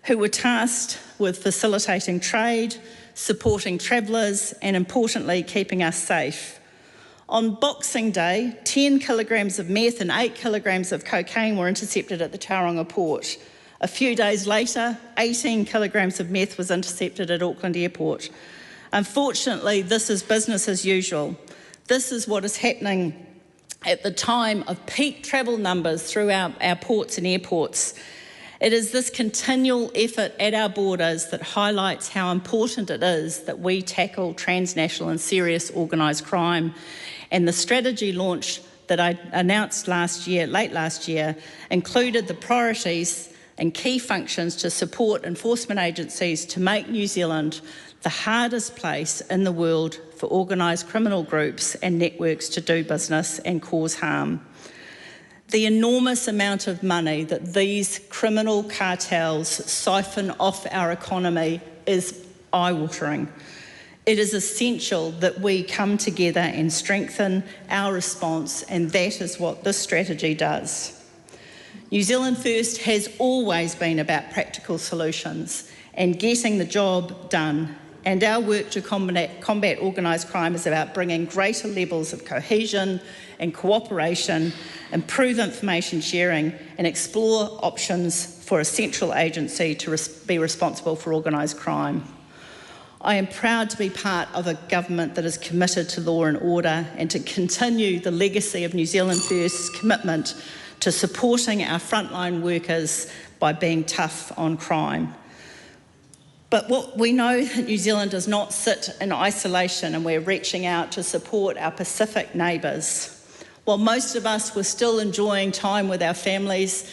who were tasked with facilitating trade, supporting travellers, and importantly, keeping us safe. On Boxing Day, 10 kilograms of meth and 8 kilograms of cocaine were intercepted at the Tauranga port. A few days later, 18 kilograms of meth was intercepted at Auckland Airport. Unfortunately, this is business as usual. This is what is happening at the time of peak travel numbers through our ports and airports. It is this continual effort at our borders that highlights how important it is that we tackle transnational and serious organised crime. And the strategy launch that I announced late last year, included the priorities and key functions to support enforcement agencies to make New Zealand the hardest place in the world for organised criminal groups and networks to do business and cause harm. The enormous amount of money that these criminal cartels siphon off our economy is eye-watering. It is essential that we come together and strengthen our response, and that is what this strategy does. New Zealand First has always been about practical solutions and getting the job done, and our work to combat organised crime is about bringing greater levels of cohesion and cooperation, improve information sharing, and explore options for a central agency to be responsible for organised crime. I am proud to be part of a government that is committed to law and order and to continue the legacy of New Zealand First's commitment to supporting our frontline workers by being tough on crime. But what we know that New Zealand does not sit in isolation, and we're reaching out to support our Pacific neighbours. While most of us were still enjoying time with our families,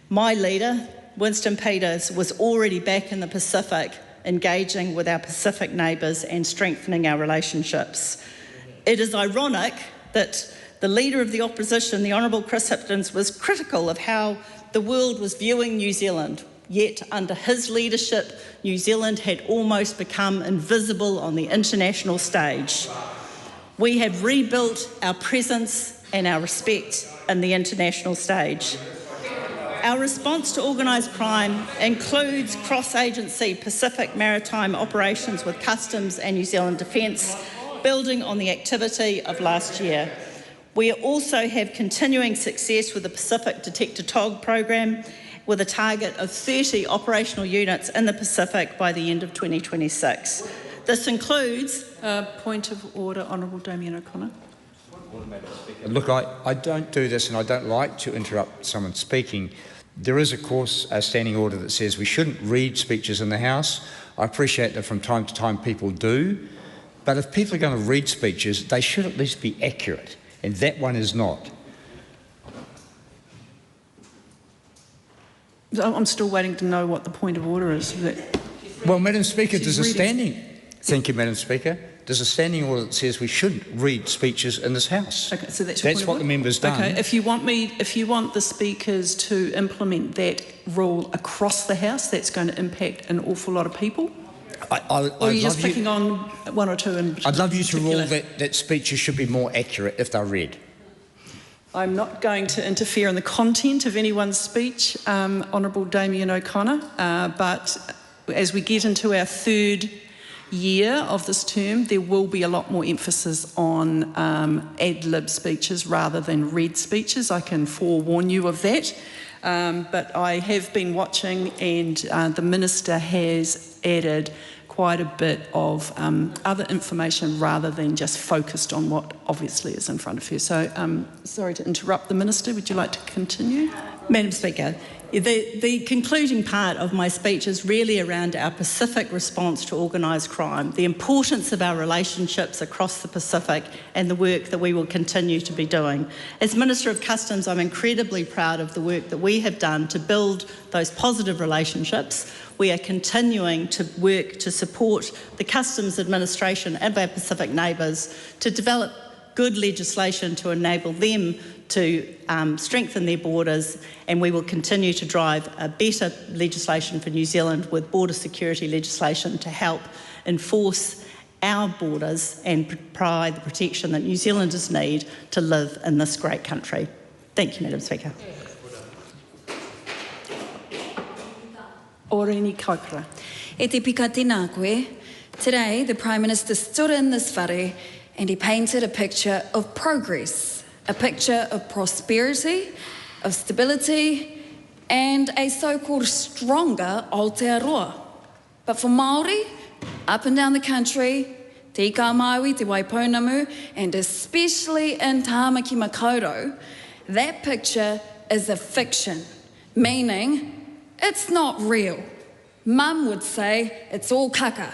my leader, Winston Peters, was already back in the Pacific, engaging with our Pacific neighbours and strengthening our relationships. It is ironic that the Leader of the Opposition, the Honourable Chris Hipkins, was critical of how the world was viewing New Zealand. Yet under his leadership, New Zealand had almost become invisible on the international stage. We have rebuilt our presence and our respect in the international stage. Our response to organised crime includes cross-agency Pacific maritime operations with Customs and New Zealand Defence, building on the activity of last year. We also have continuing success with the Pacific Detector TOG program, with a target of 30 operational units in the Pacific by the end of 2026. This includes... Point of order, Honourable Damien O'Connor. Look, I don't do this, and I don't like to interrupt someone speaking. There is, of course, a standing order that says we shouldn't read speeches in the House. I appreciate that from time to time people do, but if people are going to read speeches, they should at least be accurate, and that one is not. I'm still waiting to know what the point of order is. Well, Madam Speaker, there's a reading. standing... Thank you, Madam Speaker. There's a standing order that says we shouldn't read speeches in this House. Okay, so that's what the member's done. Okay, if you want the speakers to implement that rule across the House, that's going to impact an awful lot of people. Or are you just picking on one or two in particular? I'd love you to rule that speeches should be more accurate if they're read. I'm not going to interfere in the content of anyone's speech, Honourable Damien O'Connor, but as we get into our third year of this term, there will be a lot more emphasis on ad-lib speeches rather than read speeches. I can forewarn you of that. But I have been watching, and the Minister has added quite a bit of other information rather than just focused on what obviously is in front of her. So, sorry to interrupt the Minister. Would you like to continue? Madam Speaker, the concluding part of my speech is really around our Pacific response to organised crime, the importance of our relationships across the Pacific and the work that we will continue to be doing. As Minister of Customs, I'm incredibly proud of the work that we have done to build those positive relationships. We are continuing to work to support the Customs Administration and our Pacific neighbours to develop good legislation to enable them to strengthen their borders, and we will continue to drive a better legislation for New Zealand with border security legislation to help enforce our borders and provide the protection that New Zealanders need to live in this great country. Thank you, Madam Speaker. Oreni Kaukara. E te pika tēnā koe. Today, the Prime Minister stood in this whare and he painted a picture of progress, a picture of prosperity, of stability, and a so-called stronger Aotearoa. But for Māori, up and down the country, te ika Māui, te Waipounamu, and especially in Tāmaki Makaurau, that picture is a fiction, meaning it's not real. Mum would say it's all kaka.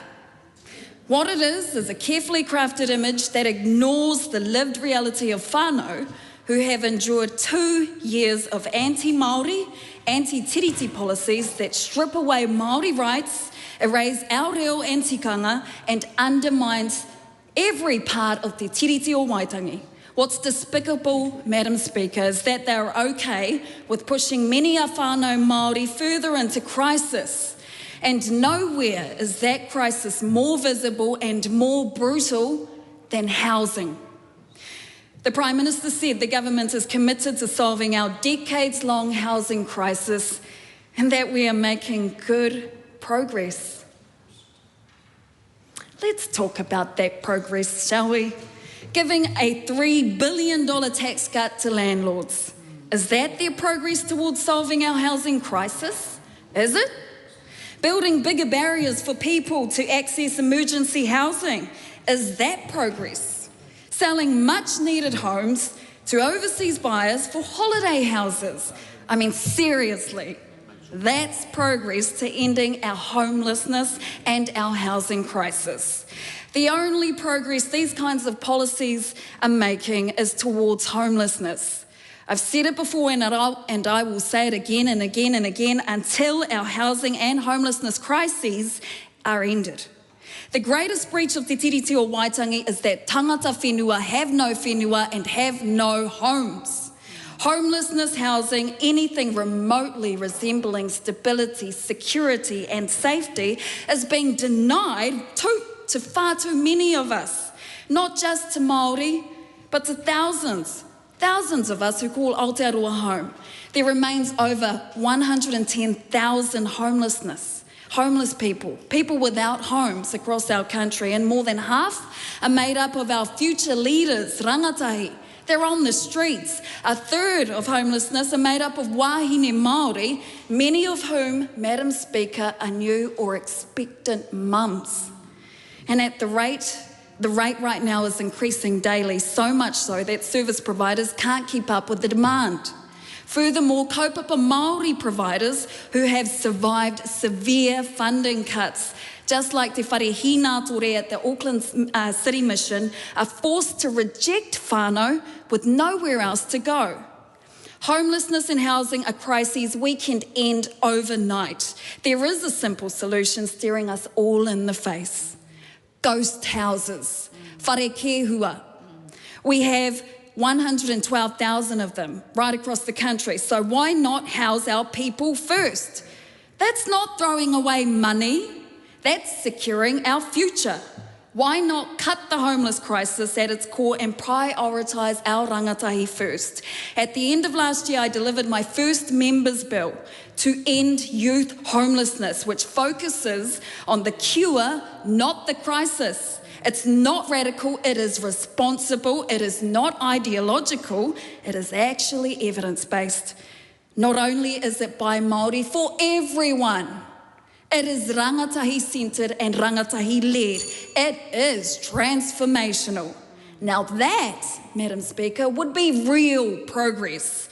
What it is a carefully crafted image that ignores the lived reality of whānau who have endured 2 years of anti-Māori, anti-tiriti policies that strip away Māori rights, erase our reo and tikanga, and undermines every part of te tiriti o Waitangi. What's despicable, Madam Speaker, is that they're okay with pushing many a whānau Māori further into crisis. And nowhere is that crisis more visible and more brutal than housing. The Prime Minister said the government is committed to solving our decades-long housing crisis and that we are making good progress. Let's talk about that progress, shall we? Giving a $3 billion tax cut to landlords. Is that their progress towards solving our housing crisis? Is it? Building bigger barriers for people to access emergency housing. Is that progress? Selling much needed homes to overseas buyers for holiday houses. I mean, seriously, that's progress to ending our homelessness and our housing crisis. The only progress these kinds of policies are making is towards homelessness. I've said it before and I will say it again and again and again until our housing and homelessness crises are ended. The greatest breach of Te Tiriti o Waitangi is that tangata whenua have no whenua and have no homes. Homelessness, housing, anything remotely resembling stability, security and safety is being denied to far too many of us. Not just to Māori, but to thousands of us who call Aotearoa home. There remains over 110,000 homeless people without homes across our country, and more than half are made up of our future leaders, rangatahi. They're on the streets. A third of homelessness are made up of wahine Māori, many of whom, Madam Speaker, are new or expectant mums. And at the rate right now is increasing daily, so much so that service providers can't keep up with the demand. Furthermore, kaupapa Māori providers who have survived severe funding cuts, just like Te Whare Hinātore at the Auckland City Mission, are forced to reject whānau with nowhere else to go. Homelessness and housing are crises we can end overnight. There is a simple solution staring us all in the face. Ghost houses, whare kēhua. We have 112,000 of them right across the country, so why not house our people first? That's not throwing away money, that's securing our future. Why not cut the homeless crisis at its core and prioritise our rangatahi first? At the end of last year, I delivered my first members' bill to end youth homelessness, which focuses on the cure, not the crisis. It's not radical, it is responsible, it is not ideological, it is actually evidence-based. Not only is it by Māori, for everyone. It is rangatahi-centred and rangatahi-led. It is transformational. Now that, Madam Speaker, would be real progress.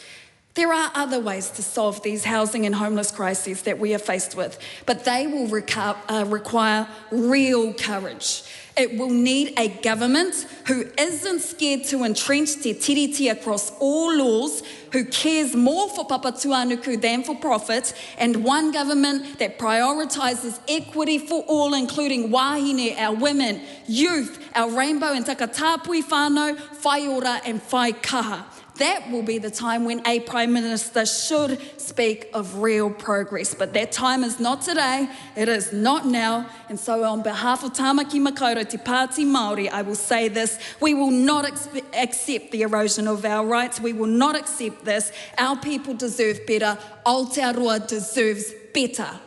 There are other ways to solve these housing and homeless crises that we are faced with, but they will require real courage. It will need a government who isn't scared to entrench te tiriti across all laws, who cares more for papatuanuku than for profit, and one government that prioritises equity for all, including wahine, our women, youth, our rainbow and takatapui whānau, whai ora and whai kaha. That will be the time when a Prime Minister should speak of real progress. But that time is not today, it is not now. And so on behalf of Tāmaki Makaurau, Te Pāti Māori, I will say this: we will not accept the erosion of our rights. We will not accept this. Our people deserve better. Aotearoa deserves better.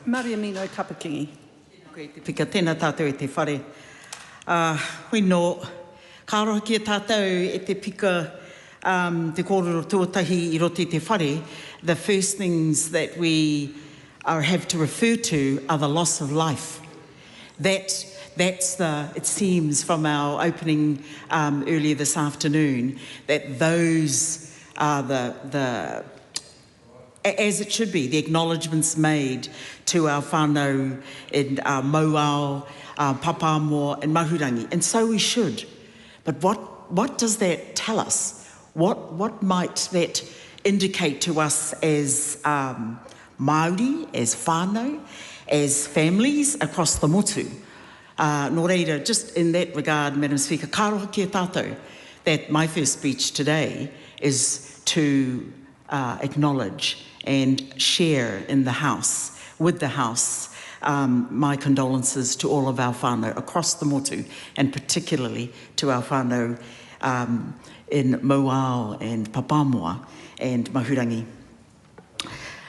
Mariamino Kapakingi. Koe te pika tēnā tātou e te whare. Hui no, ka aroha ki a tātou e te pika te kōrero tuatahi I roti te whare. The first things that we have to refer to are the loss of life. That's it seems from our opening earlier this afternoon, that those are as it should be, the acknowledgements made to our whānau in Moao, Papamoa and Mahurangi, and so we should. But what does that tell us? What might that indicate to us as Māori, as whānau, as families across the motu? Nō reira, just in that regard, Madam Speaker, ka aroha ki a tātou, that my first speech today is to acknowledge and share in the House, with the House, my condolences to all of our whānau across the motu, and particularly to our whānau in Moao and Papamoa and Mahurangi.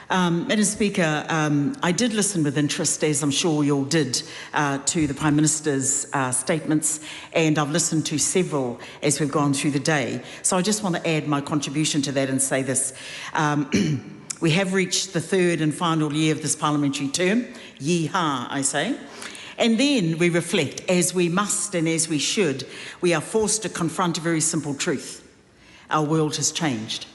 Madam Speaker, I did listen with interest, as I'm sure you all did, to the Prime Minister's statements, and I've listened to several as we've gone through the day. So I just want to add my contribution to that and say this. We have reached the third and final year of this parliamentary term. Yee-haw, I say. And then we reflect, as we must and as we should. We are forced to confront a very simple truth. Our world has changed.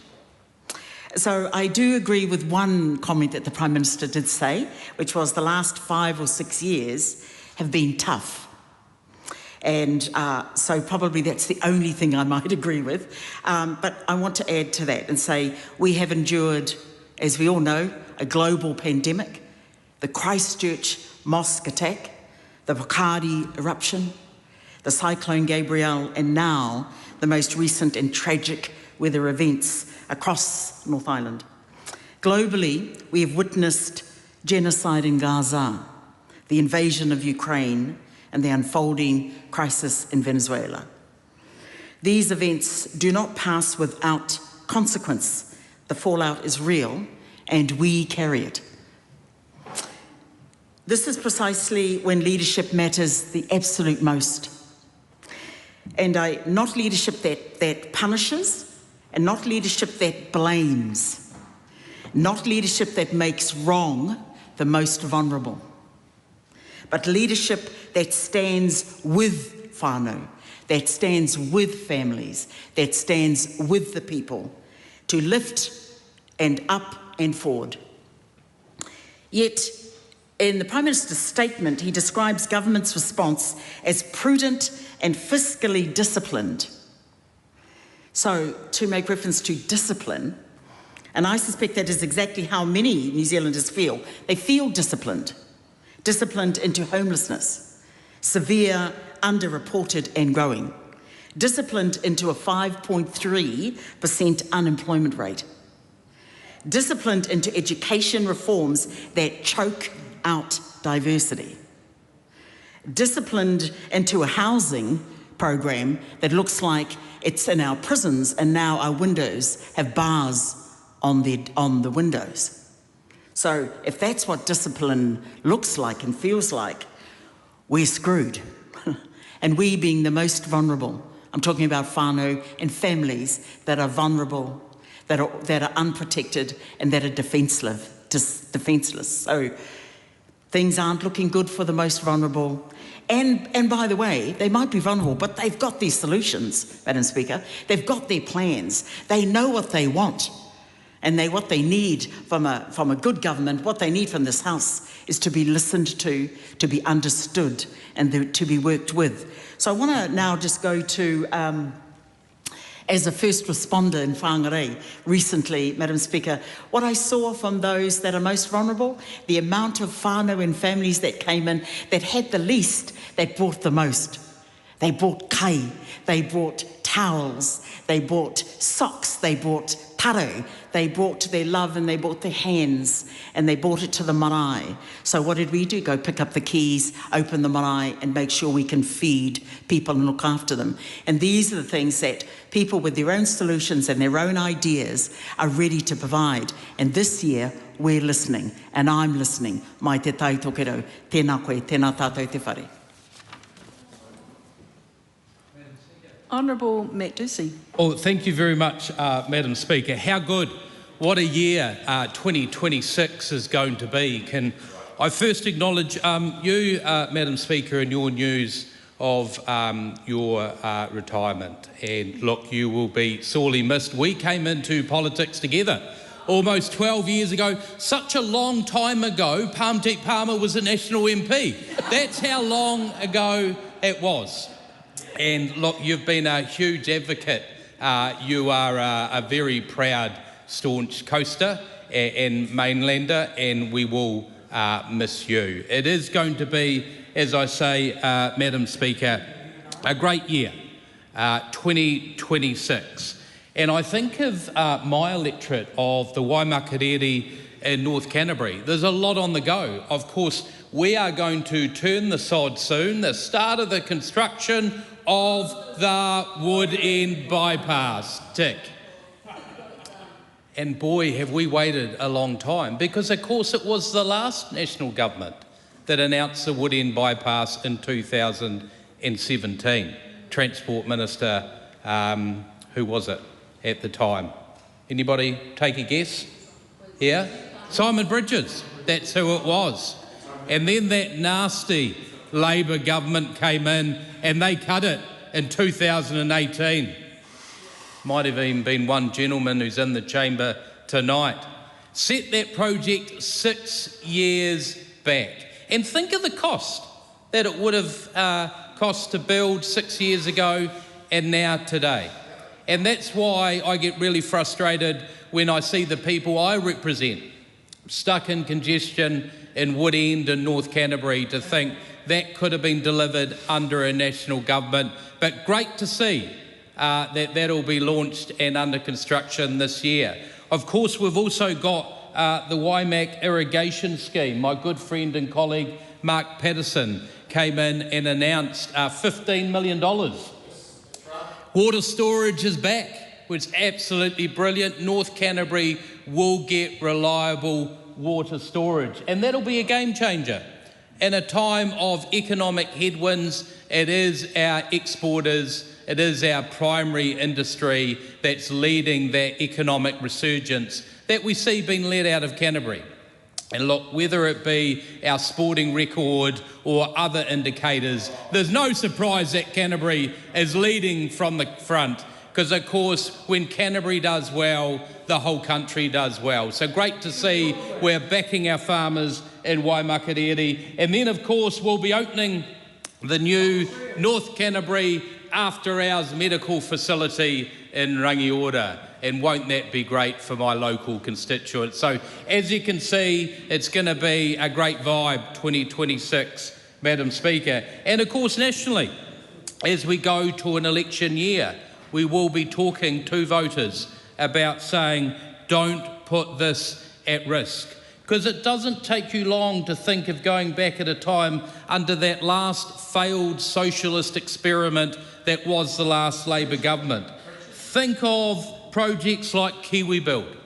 So I do agree with one comment that the Prime Minister did say, which was the last 5 or 6 years have been tough. And so probably that's the only thing I might agree with. But I want to add to that and say we have endured, as we all know, a global pandemic, the Christchurch mosque attack, the Bacardi eruption, the Cyclone Gabrielle, and now the most recent and tragic weather events across North Island. Globally, we have witnessed genocide in Gaza, the invasion of Ukraine, and the unfolding crisis in Venezuela. These events do not pass without consequence. The fallout is real, and we carry it. This is precisely when leadership matters the absolute most. And not leadership that punishes, and not leadership that blames, not leadership that makes wrong the most vulnerable, but leadership that stands with whānau, that stands with families, that stands with the people to lift and up and forward. Yet, in the Prime Minister's statement, he describes government's response as prudent and fiscally disciplined. So, to make reference to discipline, and I suspect that is exactly how many New Zealanders feel. They feel disciplined into homelessness, severe, underreported and growing, disciplined into a 5.3% unemployment rate, disciplined into education reforms that choke out diversity, disciplined into a housing program that looks like it's in our prisons and now our windows have bars on the windows. So if that's what discipline looks like and feels like, we're screwed. And we being the most vulnerable, I'm talking about whānau and families that are vulnerable, that are unprotected and that are defenceless. So things aren't looking good for the most vulnerable. And by the way, they might be vulnerable, but they've got these solutions, Madam Speaker. They've got their plans. They know what they want. And what they need from a good government, what they need from this House is to be listened to be understood, and to be worked with. So I want to now just go to, as a first responder in Whangarei recently, Madam Speaker, what I saw from those that are most vulnerable, the amount of whānau and families that came in that had the least, that brought the most. They brought kai, they brought towels, they brought socks, they brought taro, they brought their love and they brought their hands and they brought it to the marae. So what did we do? Go pick up the keys, open the marae and make sure we can feed people and look after them. And these are the things that people with their own solutions and their own ideas are ready to provide. And this year, we're listening and I'm listening. Mai te tai tokerau, tēnā koe, tēnā tātou te whare. Honourable Matt Ducey. Oh, thank you very much, Madam Speaker. How good, what a year 2026 is going to be. Can I first acknowledge you, Madam Speaker, and your news of your retirement. And look, you will be sorely missed. We came into politics together almost 12 years ago. Such a long time ago, Parmdeep Palmer was a national MP. That's how long ago it was. And look, you've been a huge advocate. You are a very proud, staunch coaster and mainlander, and we will miss you. It is going to be, as I say, Madam Speaker, a great year, 2026. And I think of my electorate of the Waimakariri in North Canterbury. There's a lot on the go. Of course, we are going to turn the sod soon, the start of the construction of the Wood End bypass. Tick. And boy, have we waited a long time, because of course it was the last national government that announced the Wood End bypass in 2017. Transport Minister, who was it at the time? Anybody take a guess? Yeah? Simon Bridges, that's who it was. And then that nasty Labor government came in and they cut it in 2018. Might have even been one gentleman who's in the chamber tonight. Set that project 6 years back. And think of the cost that it would have cost to build 6 years ago and now today. And that's why I get really frustrated when I see the people I represent stuck in congestion in Woodend and North Canterbury to think that could have been delivered under a national government. But great to see that that'll be launched and under construction this year. Of course, we've also got the Waimak irrigation scheme. My good friend and colleague Mark Patterson came in and announced $15 million. Water storage is back, which is absolutely brilliant. North Canterbury will get reliable water storage, and that'll be a game changer. In a time of economic headwinds, it is our exporters, it is our primary industry that's leading that economic resurgence that we see being led out of Canterbury. And look, whether it be our sporting record or other indicators, there's no surprise that Canterbury is leading from the front, because of course when Canterbury does well, the whole country does well. So great to see we're backing our farmers in Waimakariri. And then of course we'll be opening the new North Canterbury After Hours medical facility in Rangiora. And won't that be great for my local constituents? So as you can see, it's going to be a great vibe 2026, Madam Speaker. And of course nationally, as we go to an election year, we will be talking to voters about saying, don't put this at risk. Because it doesn't take you long to think of going back at a time under that last failed socialist experiment that was the last Labor government. Think of projects like KiwiBuild,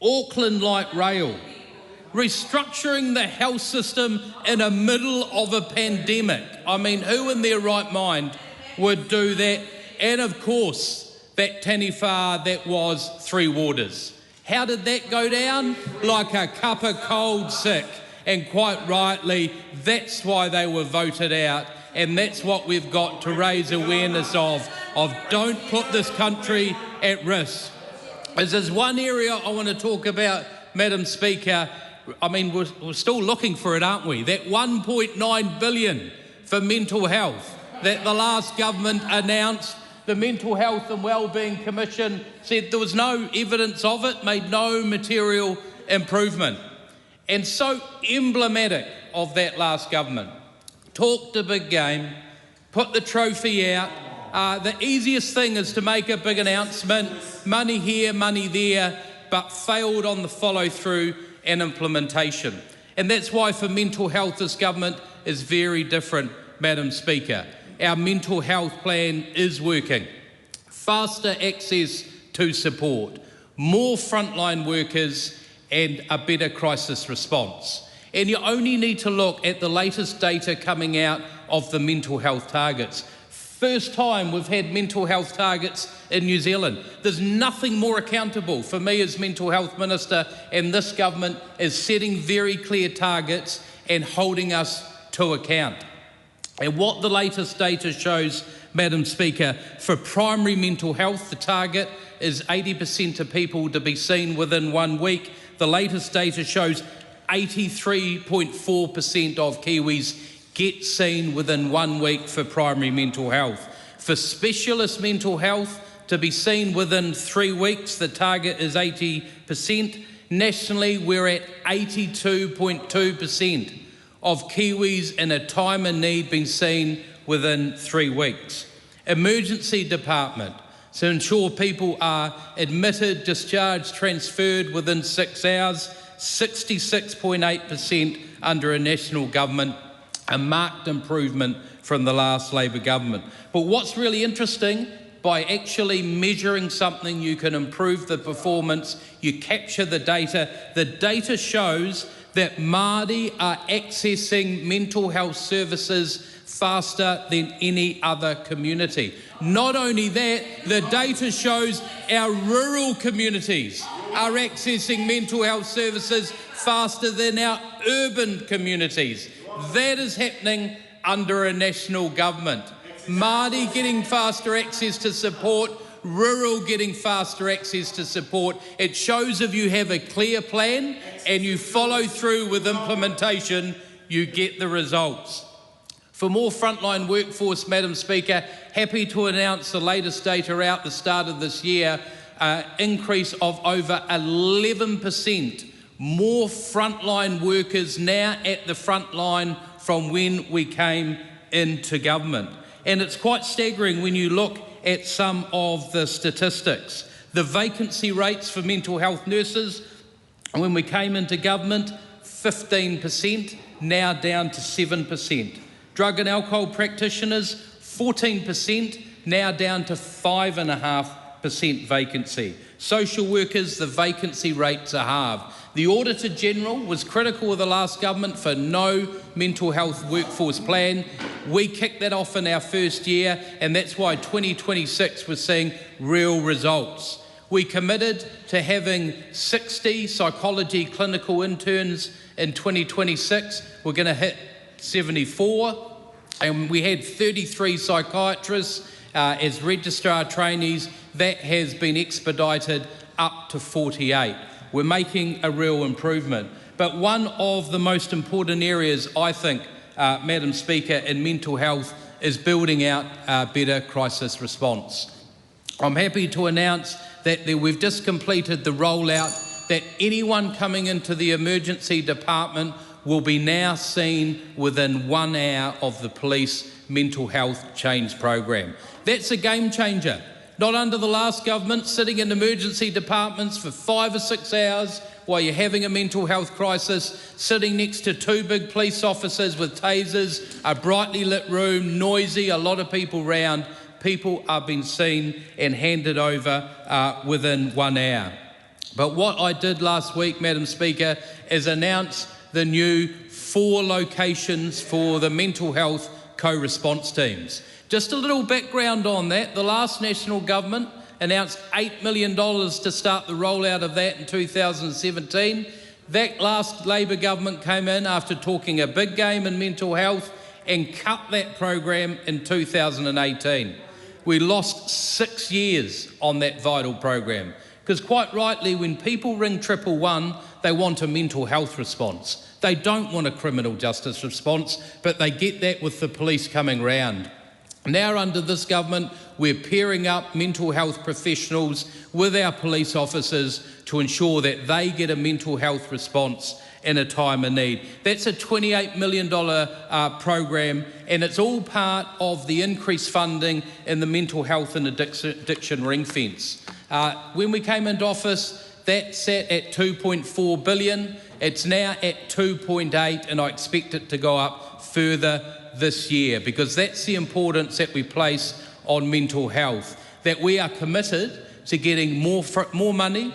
Auckland Light Rail, restructuring the health system in the middle of a pandemic. I mean, who in their right mind would do that? And of course, that Taniwha that was Three Waters. How did that go down? Like a cup of cold sick. And quite rightly, that's why they were voted out. And that's what we've got to raise awareness of don't put this country at risk. There's one area I want to talk about, Madam Speaker. I mean, we're still looking for it, aren't we? That $1.9 billion for mental health that the last government announced. The Mental Health and Wellbeing Commission said there was no evidence of it, made no material improvement. And so emblematic of that last government. Talked a big game, put the trophy out. The easiest thing is to make a big announcement, money here, money there, but failed on the follow through and implementation. And that's why for mental health this government is very different, Madam Speaker. Our mental health plan is working. Faster access to support, more frontline workers and a better crisis response. And you only need to look at the latest data coming out of the mental health targets. First time we've had mental health targets in New Zealand. There's nothing more accountable for me as Mental Health Minister, and this government is setting very clear targets and holding us to account. And what the latest data shows, Madam Speaker, for primary mental health, the target is 80% of people to be seen within 1 week. The latest data shows 83.4% of Kiwis get seen within 1 week for primary mental health. For specialist mental health, to be seen within 3 weeks, the target is 80%. Nationally, we're at 82.2%. of Kiwis in a time of need being seen within 3 weeks. Emergency department, to ensure people are admitted, discharged, transferred within 6 hours, 66.8% under a national government, a marked improvement from the last Labor government. But what's really interesting, by actually measuring something, you can improve the performance, you capture the data. The data shows that Māori are accessing mental health services faster than any other community. Not only that, the data shows our rural communities are accessing mental health services faster than our urban communities. That is happening under a national government. Māori getting faster access to support, rural getting faster access to support. It shows if you have a clear plan and you follow through with implementation, you get the results. For more frontline workforce, Madam Speaker, happy to announce the latest data out the start of this year, increase of over 11% more frontline workers now at the front line from when we came into government. And it's quite staggering when you look at some of the statistics. The vacancy rates for mental health nurses, when we came into government, 15%, now down to 7%. Drug and alcohol practitioners, 14%, now down to 5.5% vacancy. Social workers, the vacancy rates are halved. The Auditor General was critical of the last government for no mental health workforce plan. We kicked that off in our first year, and that's why 2026 was seeing real results. We committed to having 60 psychology clinical interns in 2026. We're going to hit 74, and we had 33 psychiatrists as registrar trainees. That has been expedited up to 48. We're making a real improvement. But one of the most important areas, I think, Madam Speaker, in mental health is building out better crisis response. I'm happy to announce that we've just completed the rollout, that anyone coming into the emergency department will be now seen within 1 hour of the police mental health change program. That's a game changer. Not under the last government, sitting in emergency departments for 5 or 6 hours while you're having a mental health crisis, sitting next to 2 big police officers with tasers, a brightly lit room, noisy, a lot of people round. People are being seen and handed over within 1 hour. But what I did last week, Madam Speaker, is announce the new 4 locations for the mental health co-response teams. Just a little background on that. The last National Government announced $8 million to start the rollout of that in 2017. That last Labor government came in after talking a big game in mental health and cut that program in 2018. We lost 6 years on that vital program because quite rightly, when people ring 111, they want a mental health response. They don't want a criminal justice response, but they get that with the police coming round. Now under this government, we're pairing up mental health professionals with our police officers to ensure that they get a mental health response in a time of need. That's a $28 million program, and it's all part of the increased funding in the mental health and addiction ring fence. When we came into office, that sat at $2.4 billion. It's now at 2.8, and I expect it to go up further this year, because that's the importance that we place on mental health, that we are committed to getting more money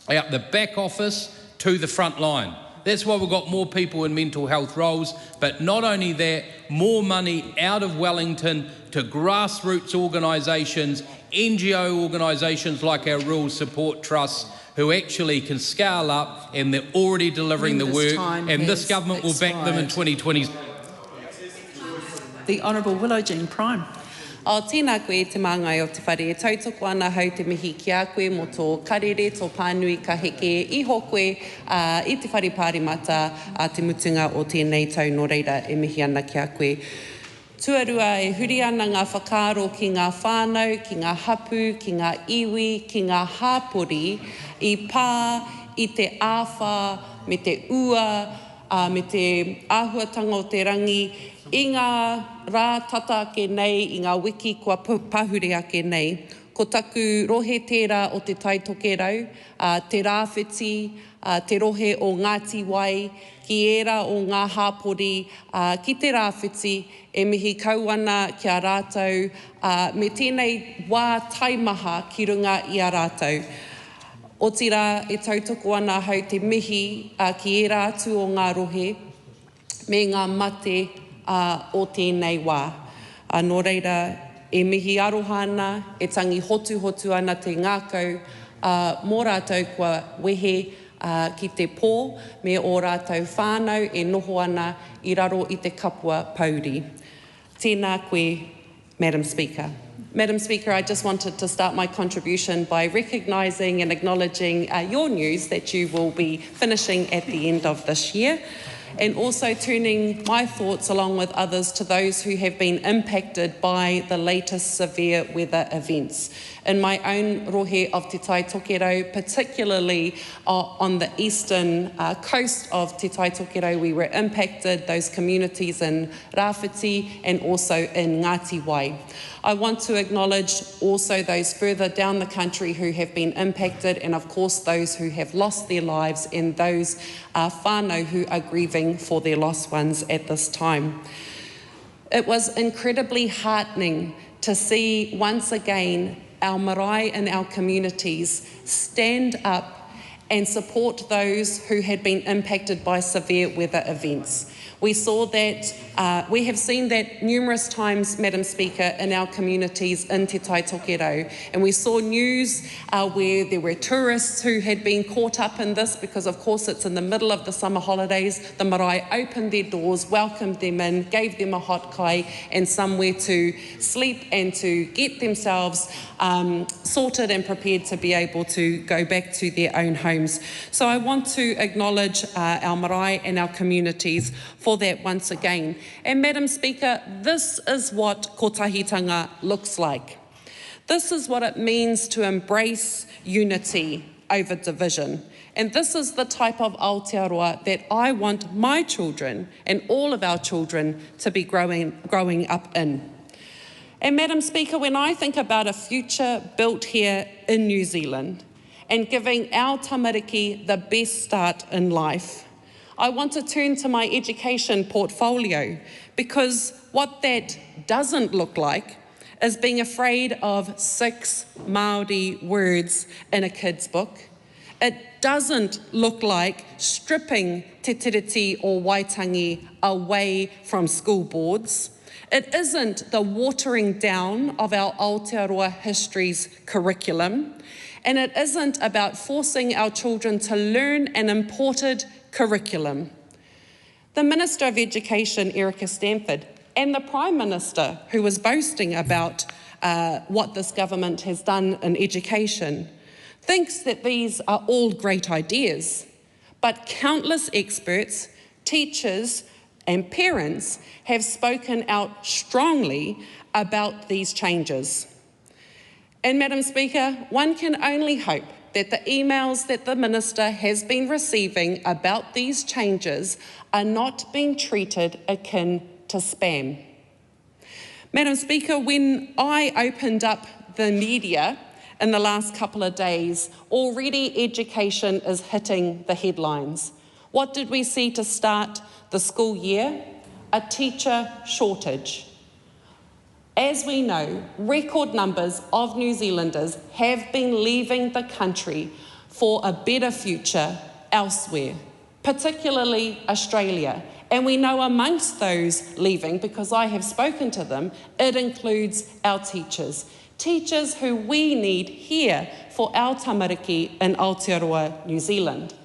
out the back office to the front line. That's why we've got more people in mental health roles, but not only that, more money out of Wellington to grassroots organisations, NGO organisations like our Rural Support Trust, who actually can scale up, and they're already delivering the work, and this government will back them in 2020. The Honourable Willow Jean Prime. O tēnā koe te māngai o te whare, e tautoko ana hau te mihi ki a koe mo tō karere, tō pānui ka heke, iho koe i te whare pārimata a te mutunga o tēnei tau no reira e mihi ana ki a koe. Tuarua e huri ana ngā whakaaro ki ngā whānau, ki ngā hapu, ki ngā iwi, ki ngā hāpori, i pā, i te āwha, me te ua, me te āhuatanga o te rangi, i ngā rā tata ake nei, i ngā wiki kua pahure ake nei. Ko taku rohe tērā o te taitokerau, te rāwhiti, te rohe o Ngāti Wai, ki era o ngā hāpori, ki te rāwhiti, e mihi kauana ki a rātou, me tēnei wā taimaha ki runga i a rātou. O tira e tautoko ana hau te mihi ki era atu o ngā rohe, me ngā mate o tēnei wā. Nō reira, e mihi aroha ana, e tangi hotu ana te ngākau, mō rātou kua wehe ki te pō, me o rātou whānau e noho ana i raro i te kapua pauri. Tēnā koe, Madam Speaker. Madam Speaker, I just wanted to start my contribution by recognising and acknowledging your news that you will be finishing at the end of this year. and also turning my thoughts along with others to those who have been impacted by the latest severe weather events. In my own rohe of Te Tai Tokerau, particularly on the eastern coast of Te Tai Tokerau, we were impacted, those communities in Rāwhiti and also in Ngāti Wai. I want to acknowledge also those further down the country who have been impacted, and of course those who have lost their lives and those whānau who are grieving for their lost ones at this time. It was incredibly heartening to see once again our marae in our communities stand up and support those who had been impacted by severe weather events. We saw that, we have seen that numerous times, Madam Speaker, in our communities in Te Tai Tokerau, and we saw news where there were tourists who had been caught up in this because, of course, it's in the middle of the summer holidays. The marae opened their doors, welcomed them in, gave them a hot kai and somewhere to sleep and to get themselves sorted and prepared to be able to go back to their own homes. So I want to acknowledge our marae and our communities for that once again. And Madam Speaker, this is what kotahitanga looks like. This is what it means to embrace unity over division. And this is the type of Aotearoa that I want my children and all of our children to be growing up in. And Madam Speaker, when I think about a future built here in New Zealand and giving our tamariki the best start in life, I want to turn to my education portfolio, because what that doesn't look like is being afraid of 6 Māori words in a kid's book. It doesn't look like stripping te tiriti or waitangi away from school boards. It isn't the watering down of our Aotearoa history's curriculum. And it isn't about forcing our children to learn an imported curriculum. The Minister of Education, Erica Stanford, and the Prime Minister, who was boasting about what this government has done in education, thinks that these are all great ideas. But countless experts, teachers, and parents have spoken out strongly about these changes. And Madam Speaker, one can only hope that the emails that the Minister has been receiving about these changes are not being treated akin to spam. Madam Speaker, when I opened up the media in the last couple of days, already education is hitting the headlines. What did we see to start the school year? A teacher shortage. As we know, record numbers of New Zealanders have been leaving the country for a better future elsewhere, particularly Australia. And we know amongst those leaving, because I have spoken to them, it includes our teachers. Teachers who we need here for our tamariki in Aotearoa, New Zealand.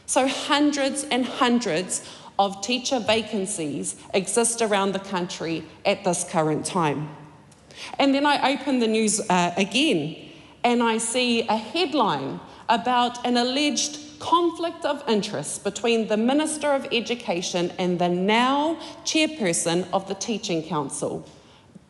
So hundreds and hundreds of teacher vacancies exist around the country at this current time. And then I open the news again and I see a headline about an alleged conflict of interest between the Minister of Education and the now chairperson of the Teaching Council.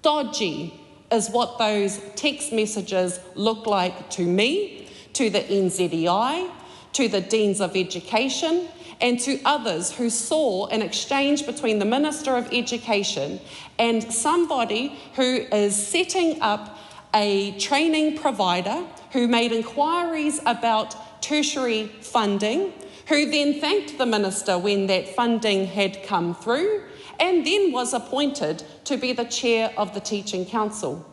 Dodgy is what those text messages look like to me, to the NZEI, to the Deans of Education, and to others who saw an exchange between the Minister of Education and somebody who is setting up a training provider who made inquiries about tertiary funding, who then thanked the Minister when that funding had come through, and then was appointed to be the chair of the Teaching Council.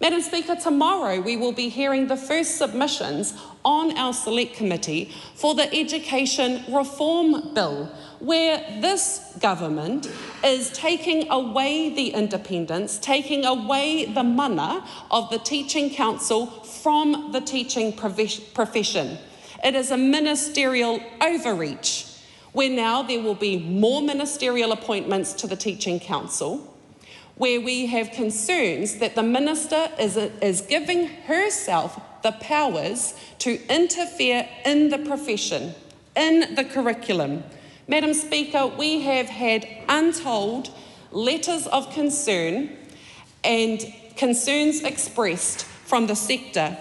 Madam Speaker, tomorrow we will be hearing the first submissions on our Select Committee for the Education Reform Bill, where this government is taking away the independence, taking away the mana of the Teaching Council from the teaching profession. It is a ministerial overreach, where now there will be more ministerial appointments to the Teaching Council, where we have concerns that the Minister is giving herself the powers to interfere in the profession, in the curriculum, Madam Speaker, we have had untold letters of concern and concerns expressed from the sector.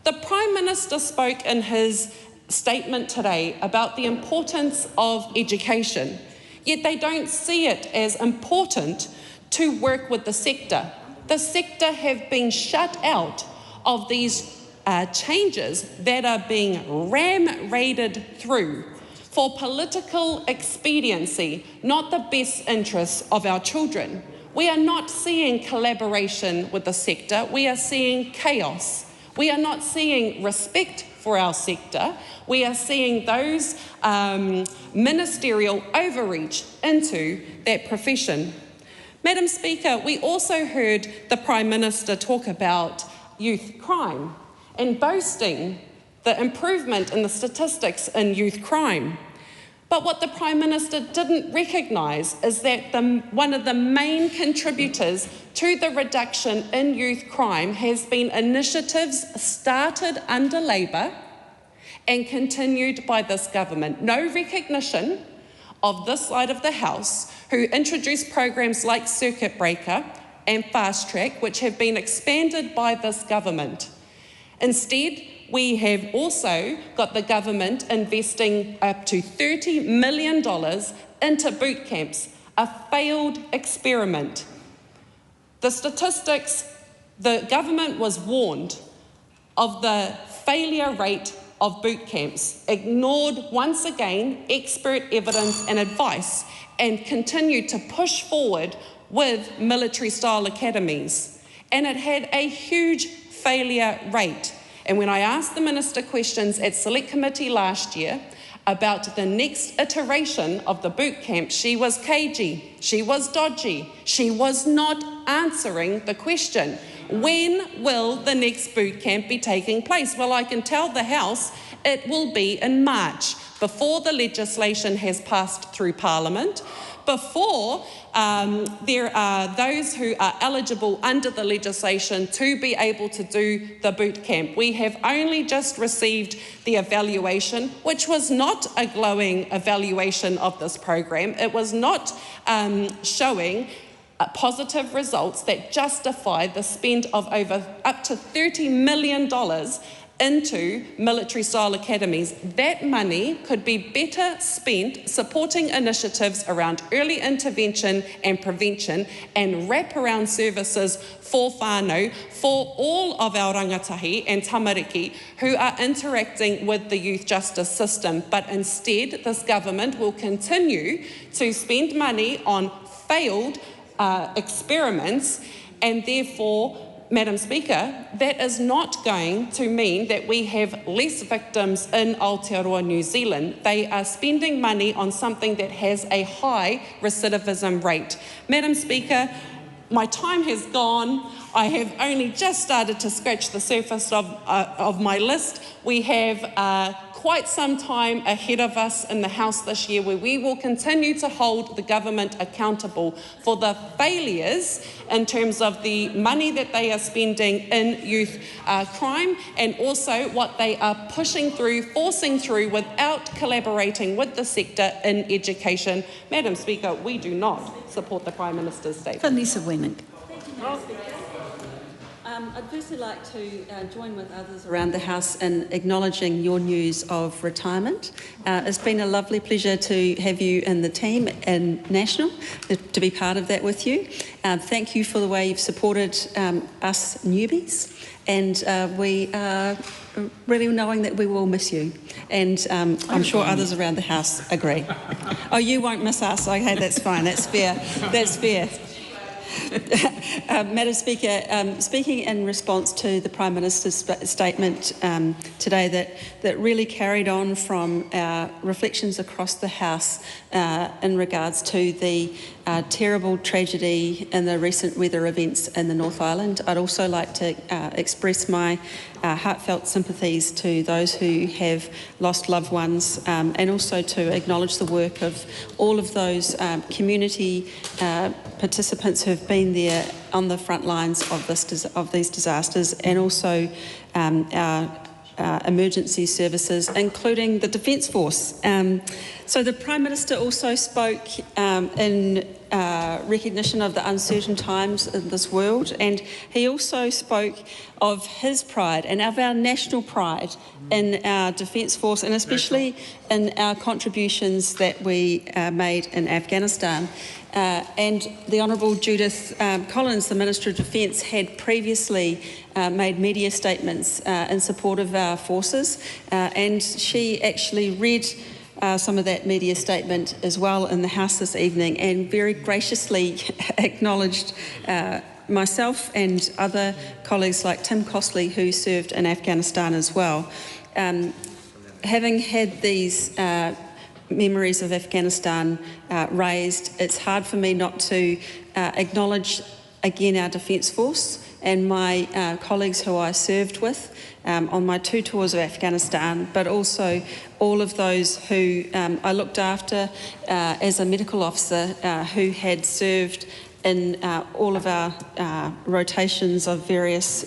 The Prime Minister spoke in his statement today about the importance of education, yet they don't see it as important to work with the sector. The sector have been shut out of these changes that are being ram-raided through for political expediency, not the best interests of our children. We are not seeing collaboration with the sector, we are seeing chaos. We are not seeing respect for our sector, we are seeing those ministerial overreach into that profession. Madam Speaker, we also heard the Prime Minister talk about youth crime and boasting the improvement in the statistics in youth crime. But what the Prime Minister didn't recognise is that one of the main contributors to the reduction in youth crime has been initiatives started under Labor and continued by this government. No recognition of this side of the House, who introduced programs like Circuit Breaker and Fast Track, which have been expanded by this government. Instead, we have also got the government investing up to $30 million into boot camps, a failed experiment. The statistics, the government was warned of the failure rate of boot camps, ignored once again expert evidence and advice, and continued to push forward with military-style academies. And it had a huge failure rate. And when I asked the Minister questions at Select Committee last year about the next iteration of the boot camp, she was cagey, she was dodgy, she was not answering the question. When will the next boot camp be taking place? Well, I can tell the House it will be in March, before the legislation has passed through Parliament, before there are those who are eligible under the legislation to be able to do the boot camp. We have only just received the evaluation, which was not a glowing evaluation of this program. It was not showing positive results that justify the spend of up to $30 million into military-style academies. That money could be better spent supporting initiatives around early intervention and prevention and wraparound services for whānau, for all of our rangatahi and tamariki who are interacting with the youth justice system. But instead, this government will continue to spend money on failed experiments, and therefore, Madam Speaker, that is not going to mean that we have less victims in Aotearoa, New Zealand. They are spending money on something that has a high recidivism rate. Madam Speaker, my time has gone. I have only just started to scratch the surface of my list. We have quite some time ahead of us in the House this year where we will continue to hold the government accountable for the failures in terms of the money that they are spending in youth crime, and also what they are pushing through, forcing through without collaborating with the sector in education. Madam Speaker, we do not support the Prime Minister's statement. Vanessa Wenning. I'd firstly like to join with others around the House in acknowledging your news of retirement. It's been a lovely pleasure to have you in the team in National, to be part of that with you. Thank you for the way you've supported us newbies, and we are really knowing that we will miss you, and I'm sure others around the House agree. Oh, you won't miss us. Okay, that's fine. That's fair. That's fair. Madam Speaker, speaking in response to the Prime Minister's statement today that really carried on from our reflections across the House in regards to the terrible tragedy in the recent weather events in the North Island, I'd also like to express my heartfelt sympathies to those who have lost loved ones, and also to acknowledge the work of all of those community participants who have been there on the front lines of these disasters, and also our emergency services, including the Defence Force. So the Prime Minister also spoke in recognition of the uncertain times in this world, and he also spoke of his pride and of our national pride in our Defence Force, and especially in our contributions that we made in Afghanistan. And the Honourable Judith Collins, the Minister of Defence, had previously made media statements in support of our forces, and she actually read some of that media statement as well in the House this evening, and very graciously acknowledged myself and other colleagues like Tim Costley, who served in Afghanistan as well. Having had these memories of Afghanistan raised, it's hard for me not to acknowledge again our Defence Force and my colleagues who I served with on my 2 tours of Afghanistan, but also all of those who I looked after as a medical officer who had served in all of our rotations of various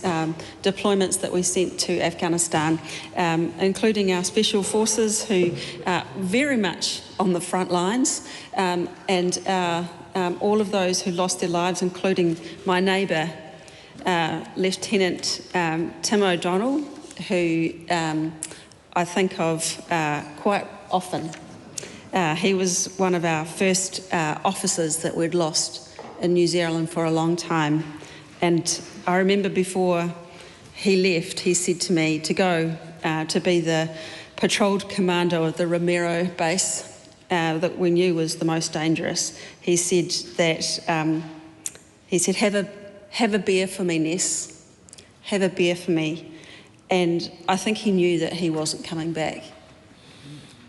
deployments that we sent to Afghanistan, including our special forces who are very much on the front lines, and all of those who lost their lives, including my neighbour, Lieutenant Tim O'Donnell, who I think of quite often. He was one of our first officers that we'd lost in New Zealand for a long time, and I remember before he left, he said to me to go to be the patrolled commando of the Romero base that we knew was the most dangerous. He said that have a beer for me, Ness, have a beer for me. And I think he knew that he wasn't coming back.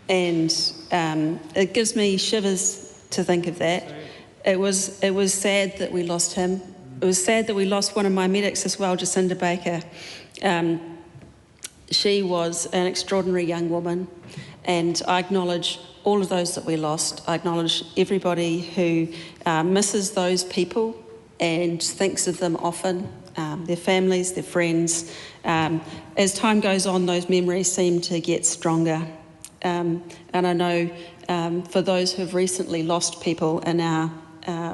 And it gives me shivers to think of that. It was sad that we lost him. It was sad that we lost one of my medics as well, Jacinda Baker. She was an extraordinary young woman, and I acknowledge all of those that we lost. I acknowledge everybody who misses those people and thinks of them often, their families, their friends. As time goes on, those memories seem to get stronger. And I know for those who have recently lost people in our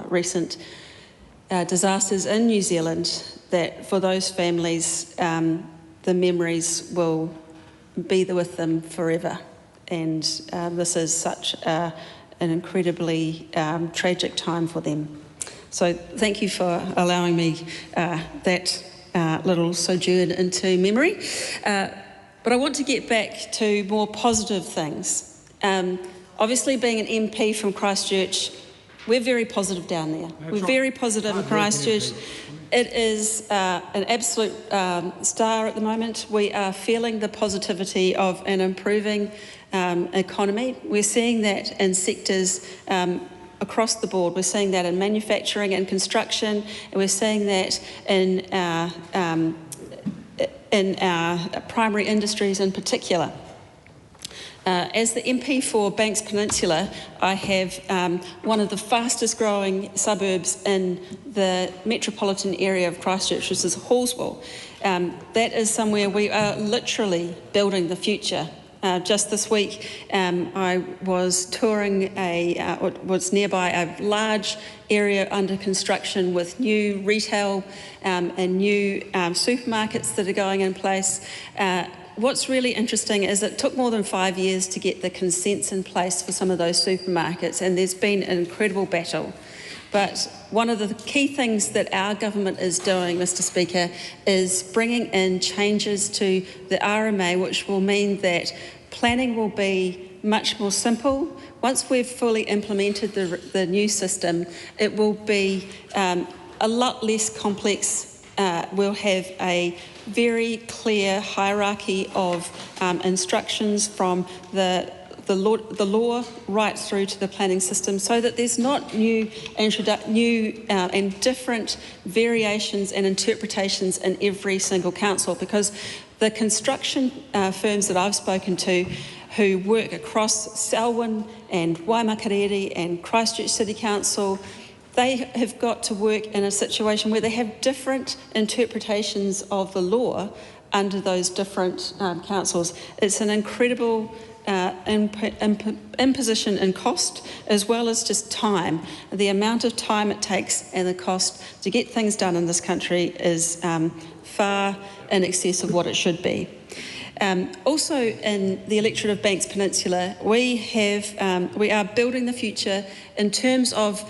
recent disasters in New Zealand, that for those families, the memories will be there with them forever. And this is such an incredibly tragic time for them. So thank you for allowing me that little sojourn into memory. But I want to get back to more positive things. Obviously, being an MP from Christchurch, we're very positive down there. We're very positive in Christchurch. It is an absolute star at the moment. We are feeling the positivity of an improving economy. We're seeing that in sectors across the board. We're seeing that in manufacturing and construction, and we're seeing that in our primary industries in particular. As the MP for Banks Peninsula, I have one of the fastest growing suburbs in the metropolitan area of Christchurch, which is Hallsville. That is somewhere we are literally building the future. Just this week, I was touring what's nearby a large area under construction with new retail and new supermarkets that are going in place. What's really interesting is it took more than 5 years to get the consents in place for some of those supermarkets, and there's been an incredible battle. But one of the key things that our government is doing, Mr. Speaker, is bringing in changes to the RMA, which will mean that planning will be much more simple. Once we've fully implemented the new system, it will be a lot less complex. We'll have a very clear hierarchy of instructions from the law right through to the planning system, so that there's not new and different variations and interpretations in every single council, because the construction firms that I've spoken to who work across Selwyn and Waimakariri and Christchurch City Council, they have got to work in a situation where they have different interpretations of the law under those different councils. It's an incredible imposition in cost, as well as just time. The amount of time it takes and the cost to get things done in this country is far in excess of what it should be. Also, in the electorate of Banks Peninsula, we are building the future in terms of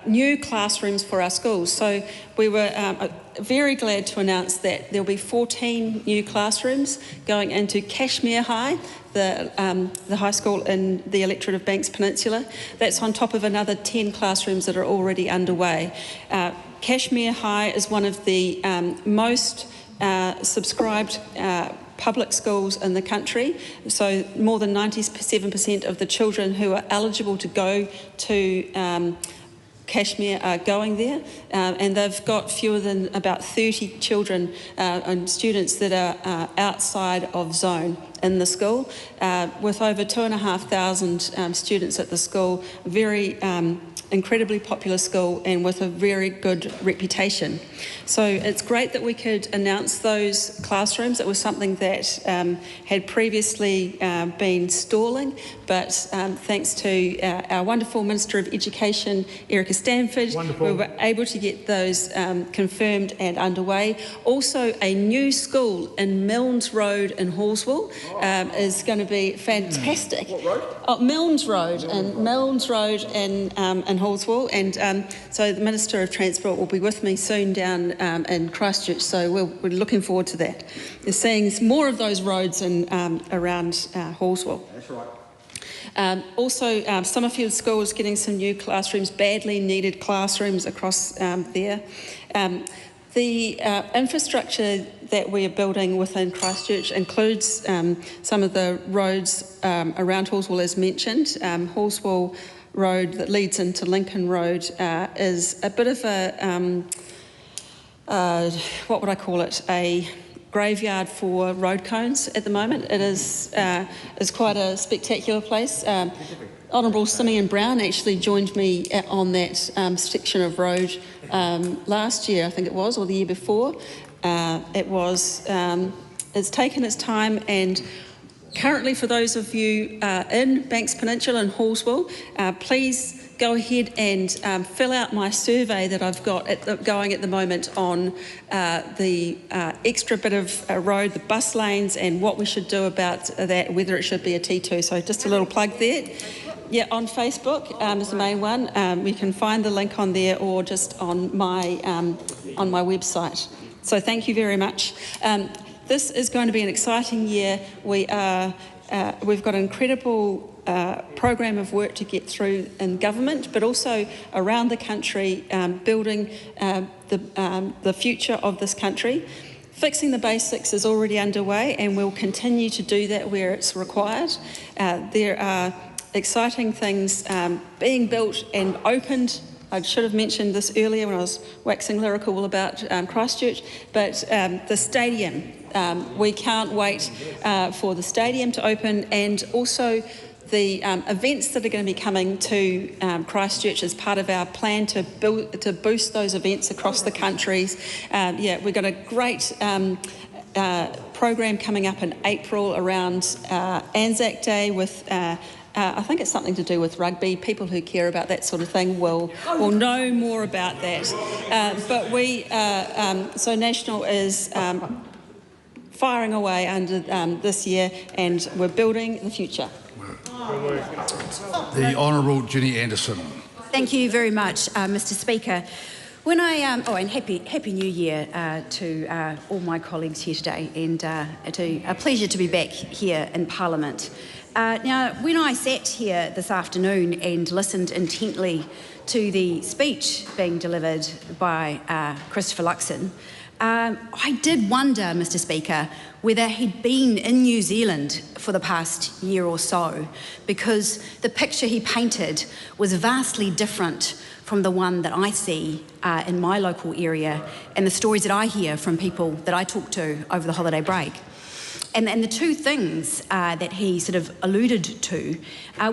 new classrooms for our schools. So we were very glad to announce that there'll be 14 new classrooms going into Cashmere High, the high school in the electorate of Banks Peninsula. That's on top of another 10 classrooms that are already underway. Cashmere High is one of the most subscribed public schools in the country, so more than 97% of the children who are eligible to go to Cashmere are going there, and they've got fewer than about 30 children and students that are outside of zone in the school, with over 2,500 students at the school. Very incredibly popular school and with a very good reputation. So it's great that we could announce those classrooms. It was something that had previously been stalling, but thanks to our wonderful Minister of Education, Erica Stanford, we were able to get those confirmed and underway. Also, a new school in Milnes Road in Hallsville is going to be fantastic. What road? Oh, Milnes Road in Hallsville, and so the Minister of Transport will be with me soon down in Christchurch, so we're looking forward to that. We're seeing more of those roads in, around Hallsville. That's right. Also, Summerfield School is getting some new classrooms, badly needed classrooms across there. The infrastructure that we are building within Christchurch includes some of the roads around Hallsville, as mentioned. Hallsville Road that leads into Lincoln Road is a bit of a, what would I call it, a graveyard for road cones at the moment. It is quite a spectacular place. Honourable Simeon Brown actually joined me on that section of road last year, I think it was, or the year before. It's taken its time, and currently, for those of you in Banks Peninsula and Hallsville, please go ahead and fill out my survey that I've got going at the moment on the extra bit of road, the bus lanes, and what we should do about that, whether it should be a T2. So just a little plug there. Yeah, on Facebook is the main one. You can find the link on there, or just on my website. So thank you very much. This is going to be an exciting year. We've got an incredible program of work to get through in government, but also around the country, building the future of this country. Fixing the basics is already underway, and we'll continue to do that where it's required. There are exciting things being built and opened. I should have mentioned this earlier when I was waxing lyrical about Christchurch, but the stadium. We can't wait for the stadium to open, and also the events that are going to be coming to Christchurch as part of our plan to boost those events across the countries. We've got a great program coming up in April around Anzac Day with I think it's something to do with rugby. People who care about that sort of thing will know more about that. But so National is firing away under this year, and we're building the future. The Honourable Ginny Anderson. Thank you very much, Mr. Speaker. When I and happy New Year to all my colleagues here today, and a pleasure to be back here in Parliament. Now, when I sat here this afternoon and listened intently to the speech being delivered by Christopher Luxon, I did wonder, Mr. Speaker, whether he'd been in New Zealand for the past year or so, because the picture he painted was vastly different from the one that I see in my local area and the stories that I hear from people that I talk to over the holiday break. And the two things that he sort of alluded to,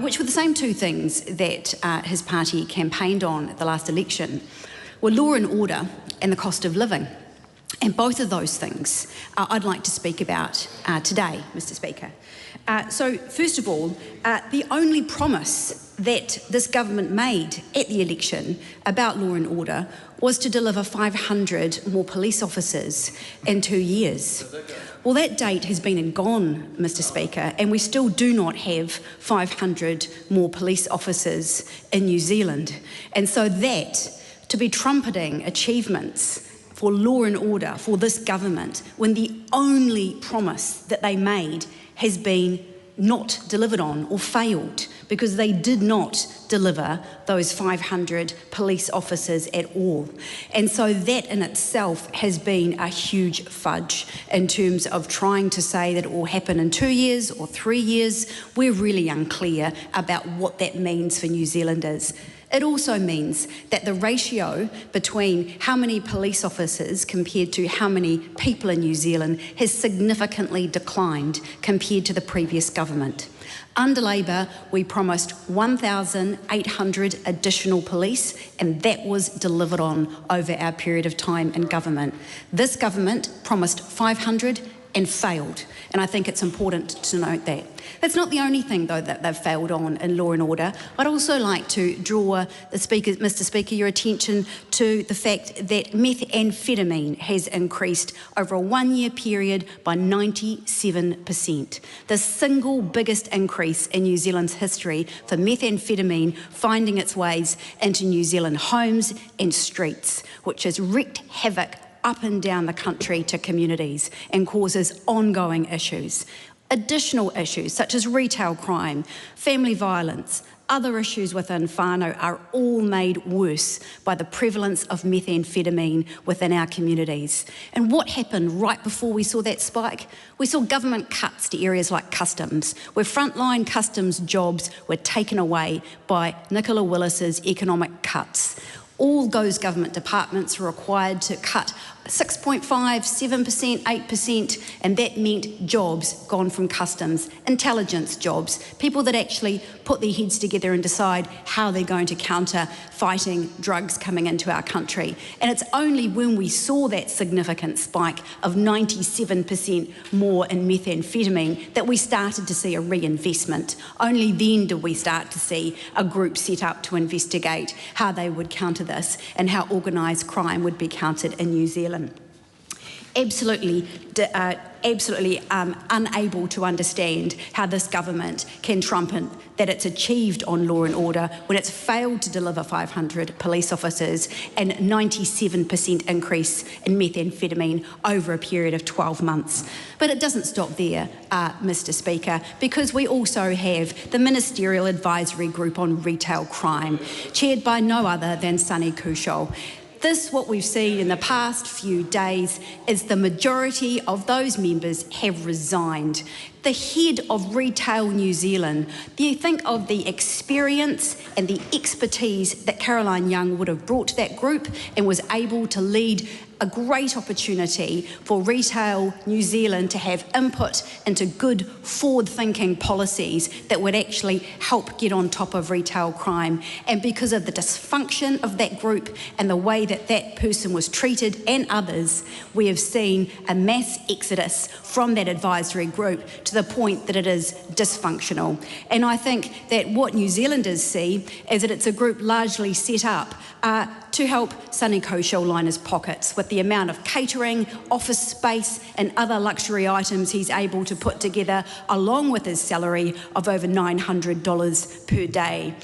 which were the same two things that his party campaigned on at the last election, were law and order and the cost of living. And both of those things I'd like to speak about today, Mr. Speaker. So first of all, the only promise that this government made at the election about law and order was to deliver 500 more police officers in 2 years. Well, that date has been and gone, Mr. Speaker, and we still do not have 500 more police officers in New Zealand. And so that, to be trumpeting achievements for law and order for this government, when the only promise that they made has been not delivered on or failed, because they did not deliver those 500 police officers at all. And so that in itself has been a huge fudge in terms of trying to say that it will happen in 2 years or 3 years. We're really unclear about what that means for New Zealanders. It also means that the ratio between how many police officers compared to how many people in New Zealand has significantly declined compared to the previous government. Under Labor, we promised 1,800 additional police, and that was delivered on over our period of time in government. This government promised 500 and failed, and I think it's important to note that. That's not the only thing, though, that they've failed on in law and order. I'd also like to draw Mr. Speaker, your attention to the fact that methamphetamine has increased over a 1-year period by 97%. The single biggest increase in New Zealand's history for methamphetamine finding its ways into New Zealand homes and streets, which has wreaked havoc up and down the country to communities and causes ongoing issues. Additional issues such as retail crime, family violence, other issues within whānau are all made worse by the prevalence of methamphetamine within our communities. And what happened right before we saw that spike? We saw government cuts to areas like customs, where frontline customs jobs were taken away by Nicola Willis's economic cuts. All those government departments were required to cut 6.5%, 7%, 8%, and that meant jobs gone from customs, intelligence jobs, people that actually put their heads together and decide how they're going to counter fighting drugs coming into our country. And it's only when we saw that significant spike of 97% more in methamphetamine that we started to see a reinvestment. Only then did we start to see a group set up to investigate how they would counter this and how organised crime would be countered in New Zealand. Absolutely unable to understand how this government can trumpet that it's achieved on law and order when it's failed to deliver 500 police officers and 97% increase in methamphetamine over a period of 12 months. But it doesn't stop there, Mr. Speaker, because we also have the Ministerial Advisory Group on Retail Crime, chaired by no other than Sunny Kushal. What we've seen in the past few days is the majority of those members have resigned. The head of Retail New Zealand, do you think of the experience and the expertise that Caroline Young would have brought to that group and was able to lead a great opportunity for Retail New Zealand to have input into good forward-thinking policies that would actually help get on top of retail crime. And because of the dysfunction of that group and the way that that person was treated and others, we have seen a mass exodus from that advisory group to the point that it is dysfunctional. And I think that what New Zealanders see is that it's a group largely set up to help Sunny Kushal line his pockets with the amount of catering, office space and other luxury items he's able to put together, along with his salary of over $900 per day,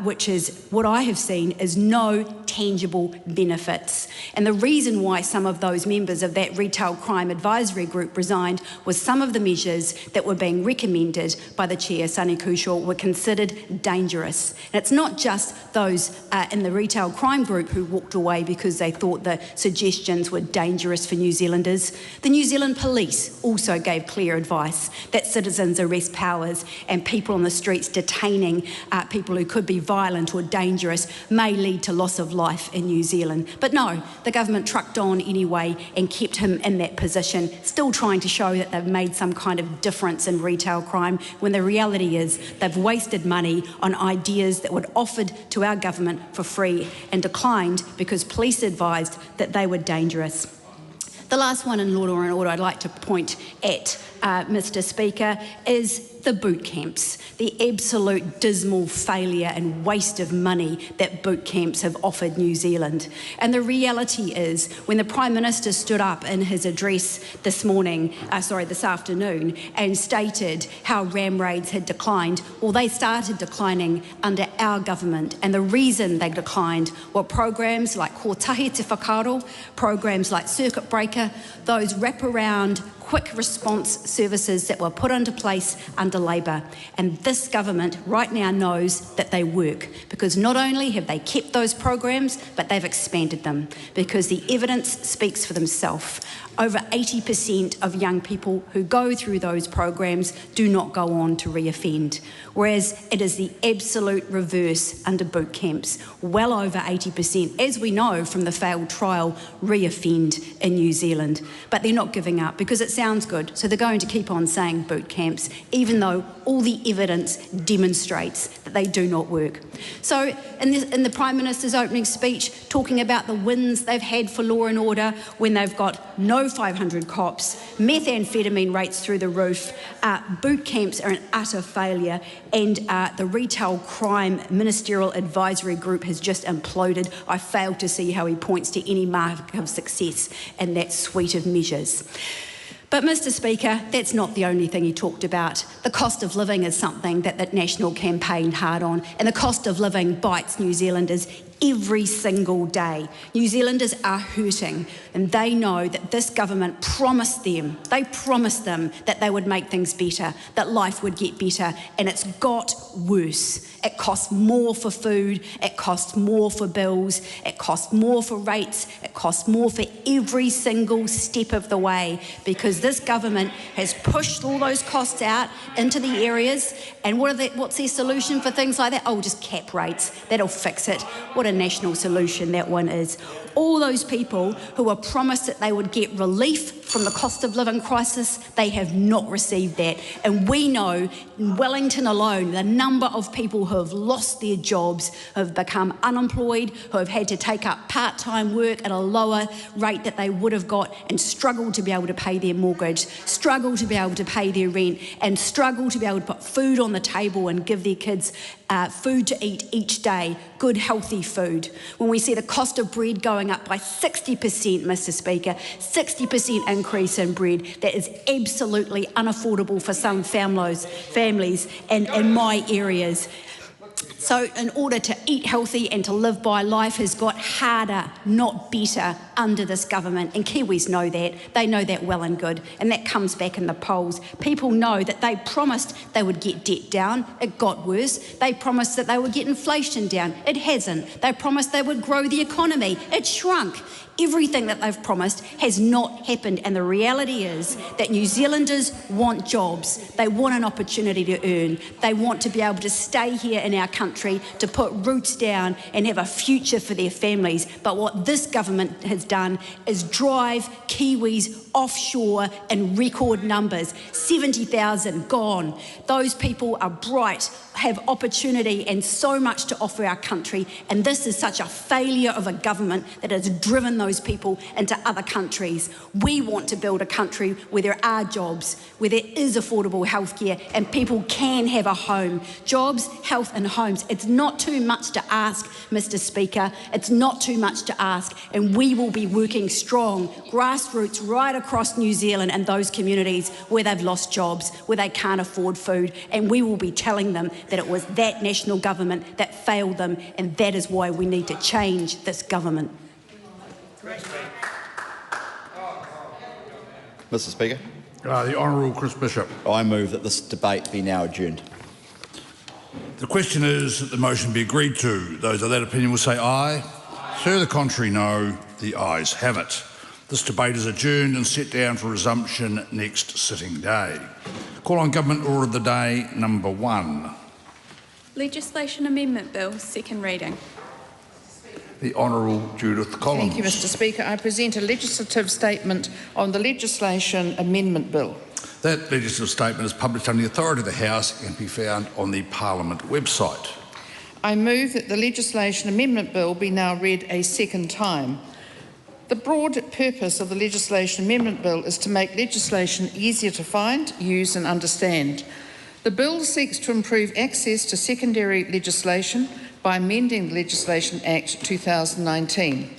which is what I have seen is no tangible benefits. And the reason why some of those members of that Retail Crime Advisory Group resigned was some of the measures that were being recommended by the Chair, Sunny Kushal, were considered dangerous. And it's not just those in the Retail Crime Group who walked away because they thought the suggestions were dangerous for New Zealanders. The New Zealand Police also gave clear advice that citizens' arrest powers and people on the streets detaining people who could be violent or dangerous may lead to loss of life in New Zealand. But no, the government trucked on anyway and kept him in that position, still trying to show that they've made some kind of difference in retail crime, when the reality is they've wasted money on ideas that were offered to our government for free and declined because police advised that they were dangerous. The last one in Law and Order I'd like to point at, Mr. Speaker, is the boot camps, the absolute dismal failure and waste of money that boot camps have offered New Zealand. And the reality is, when the Prime Minister stood up in his address this afternoon, and stated how ram raids had declined, well, they started declining under our government. And the reason they declined were programs like Kotahi Te Whakaaro, programs like Circuit Breaker, those wraparound quick response services that were put into place under Labor. And this government right now knows that they work, because not only have they kept those programs, but they've expanded them, because the evidence speaks for themselves. Over 80% of young people who go through those programs do not go on to reoffend, whereas it is the absolute reverse under boot camps. Well over 80%, as we know from the failed trial, reoffend in New Zealand. But they're not giving up, because it sounds good, so they're going to keep on saying boot camps, even though all the evidence demonstrates that they do not work. So in the Prime Minister's opening speech, talking about the wins they've had for law and order when they've got no 500 cops, methamphetamine rates through the roof, boot camps are an utter failure, and the Retail Crime Ministerial Advisory Group has just imploded. I fail to see how he points to any mark of success in that suite of measures. But, Mr. Speaker, that's not the only thing he talked about. The cost of living is something that the National campaigned hard on, and the cost of living bites New Zealanders every single day. New Zealanders are hurting, and they know that this government promised them that they would make things better, that life would get better, and it's got worse. It costs more for food, it costs more for bills, it costs more for rates, it costs more for every single step of the way, because this government has pushed all those costs out into the areas. And what's their solution for things like that? Oh, just cap rates. That'll fix it. What a national solution that one is. All those people who were promised that they would get relief from the cost of living crisis, they have not received that. And we know in Wellington alone, the number of people who have lost their jobs, who have become unemployed, who have had to take up part-time work at a lower rate that they would have got, and struggle to be able to pay their mortgage, struggle to be able to pay their rent, and struggle to be able to put food on the table and give their kids food to eat each day, good healthy food. When we see the cost of bread going up by 60%, Mr. Speaker, 60% increase in bread, that is absolutely unaffordable for some families in my areas. So in order to eat healthy and to live by, life has got harder, not better, under this government. And Kiwis know that. They know that well and good. And that comes back in the polls. People know that they promised they would get debt down. It got worse. They promised that they would get inflation down. It hasn't. They promised they would grow the economy. It shrunk. Everything that they've promised has not happened, and the reality is that New Zealanders want jobs. They want an opportunity to earn. They want to be able to stay here in our country, to put roots down and have a future for their families. But what this government has done is drive Kiwis offshore in record numbers. 70,000 gone. Those people are bright, have opportunity and so much to offer our country, and this is such a failure of a government that has driven those people into other countries. We want to build a country where there are jobs, where there is affordable healthcare and people can have a home. Jobs, health and homes. It's not too much to ask, Mr. Speaker. It's not too much to ask, and we will be working strong, grassroots right across New Zealand and those communities where they've lost jobs, where they can't afford food, and we will be telling them that it was that national government that failed them, and that is why we need to change this government. Mr. Speaker. The Honourable Chris Bishop. I move that this debate be now adjourned. The question is that the motion be agreed to. Those of that opinion will say aye. To the contrary, no. The ayes have it. This debate is adjourned and set down for resumption next sitting day. Call on Government Order of the Day number 1. Legislation Amendment Bill, second reading. The Honourable Judith Collins. Thank you, Mr. Speaker. I present a legislative statement on the Legislation Amendment Bill. That legislative statement is published under the authority of the House and can be found on the Parliament website. I move that the Legislation Amendment Bill be now read a second time. The broad purpose of the Legislation Amendment Bill is to make legislation easier to find, use and understand. The bill seeks to improve access to secondary legislation by amending the Legislation Act 2019.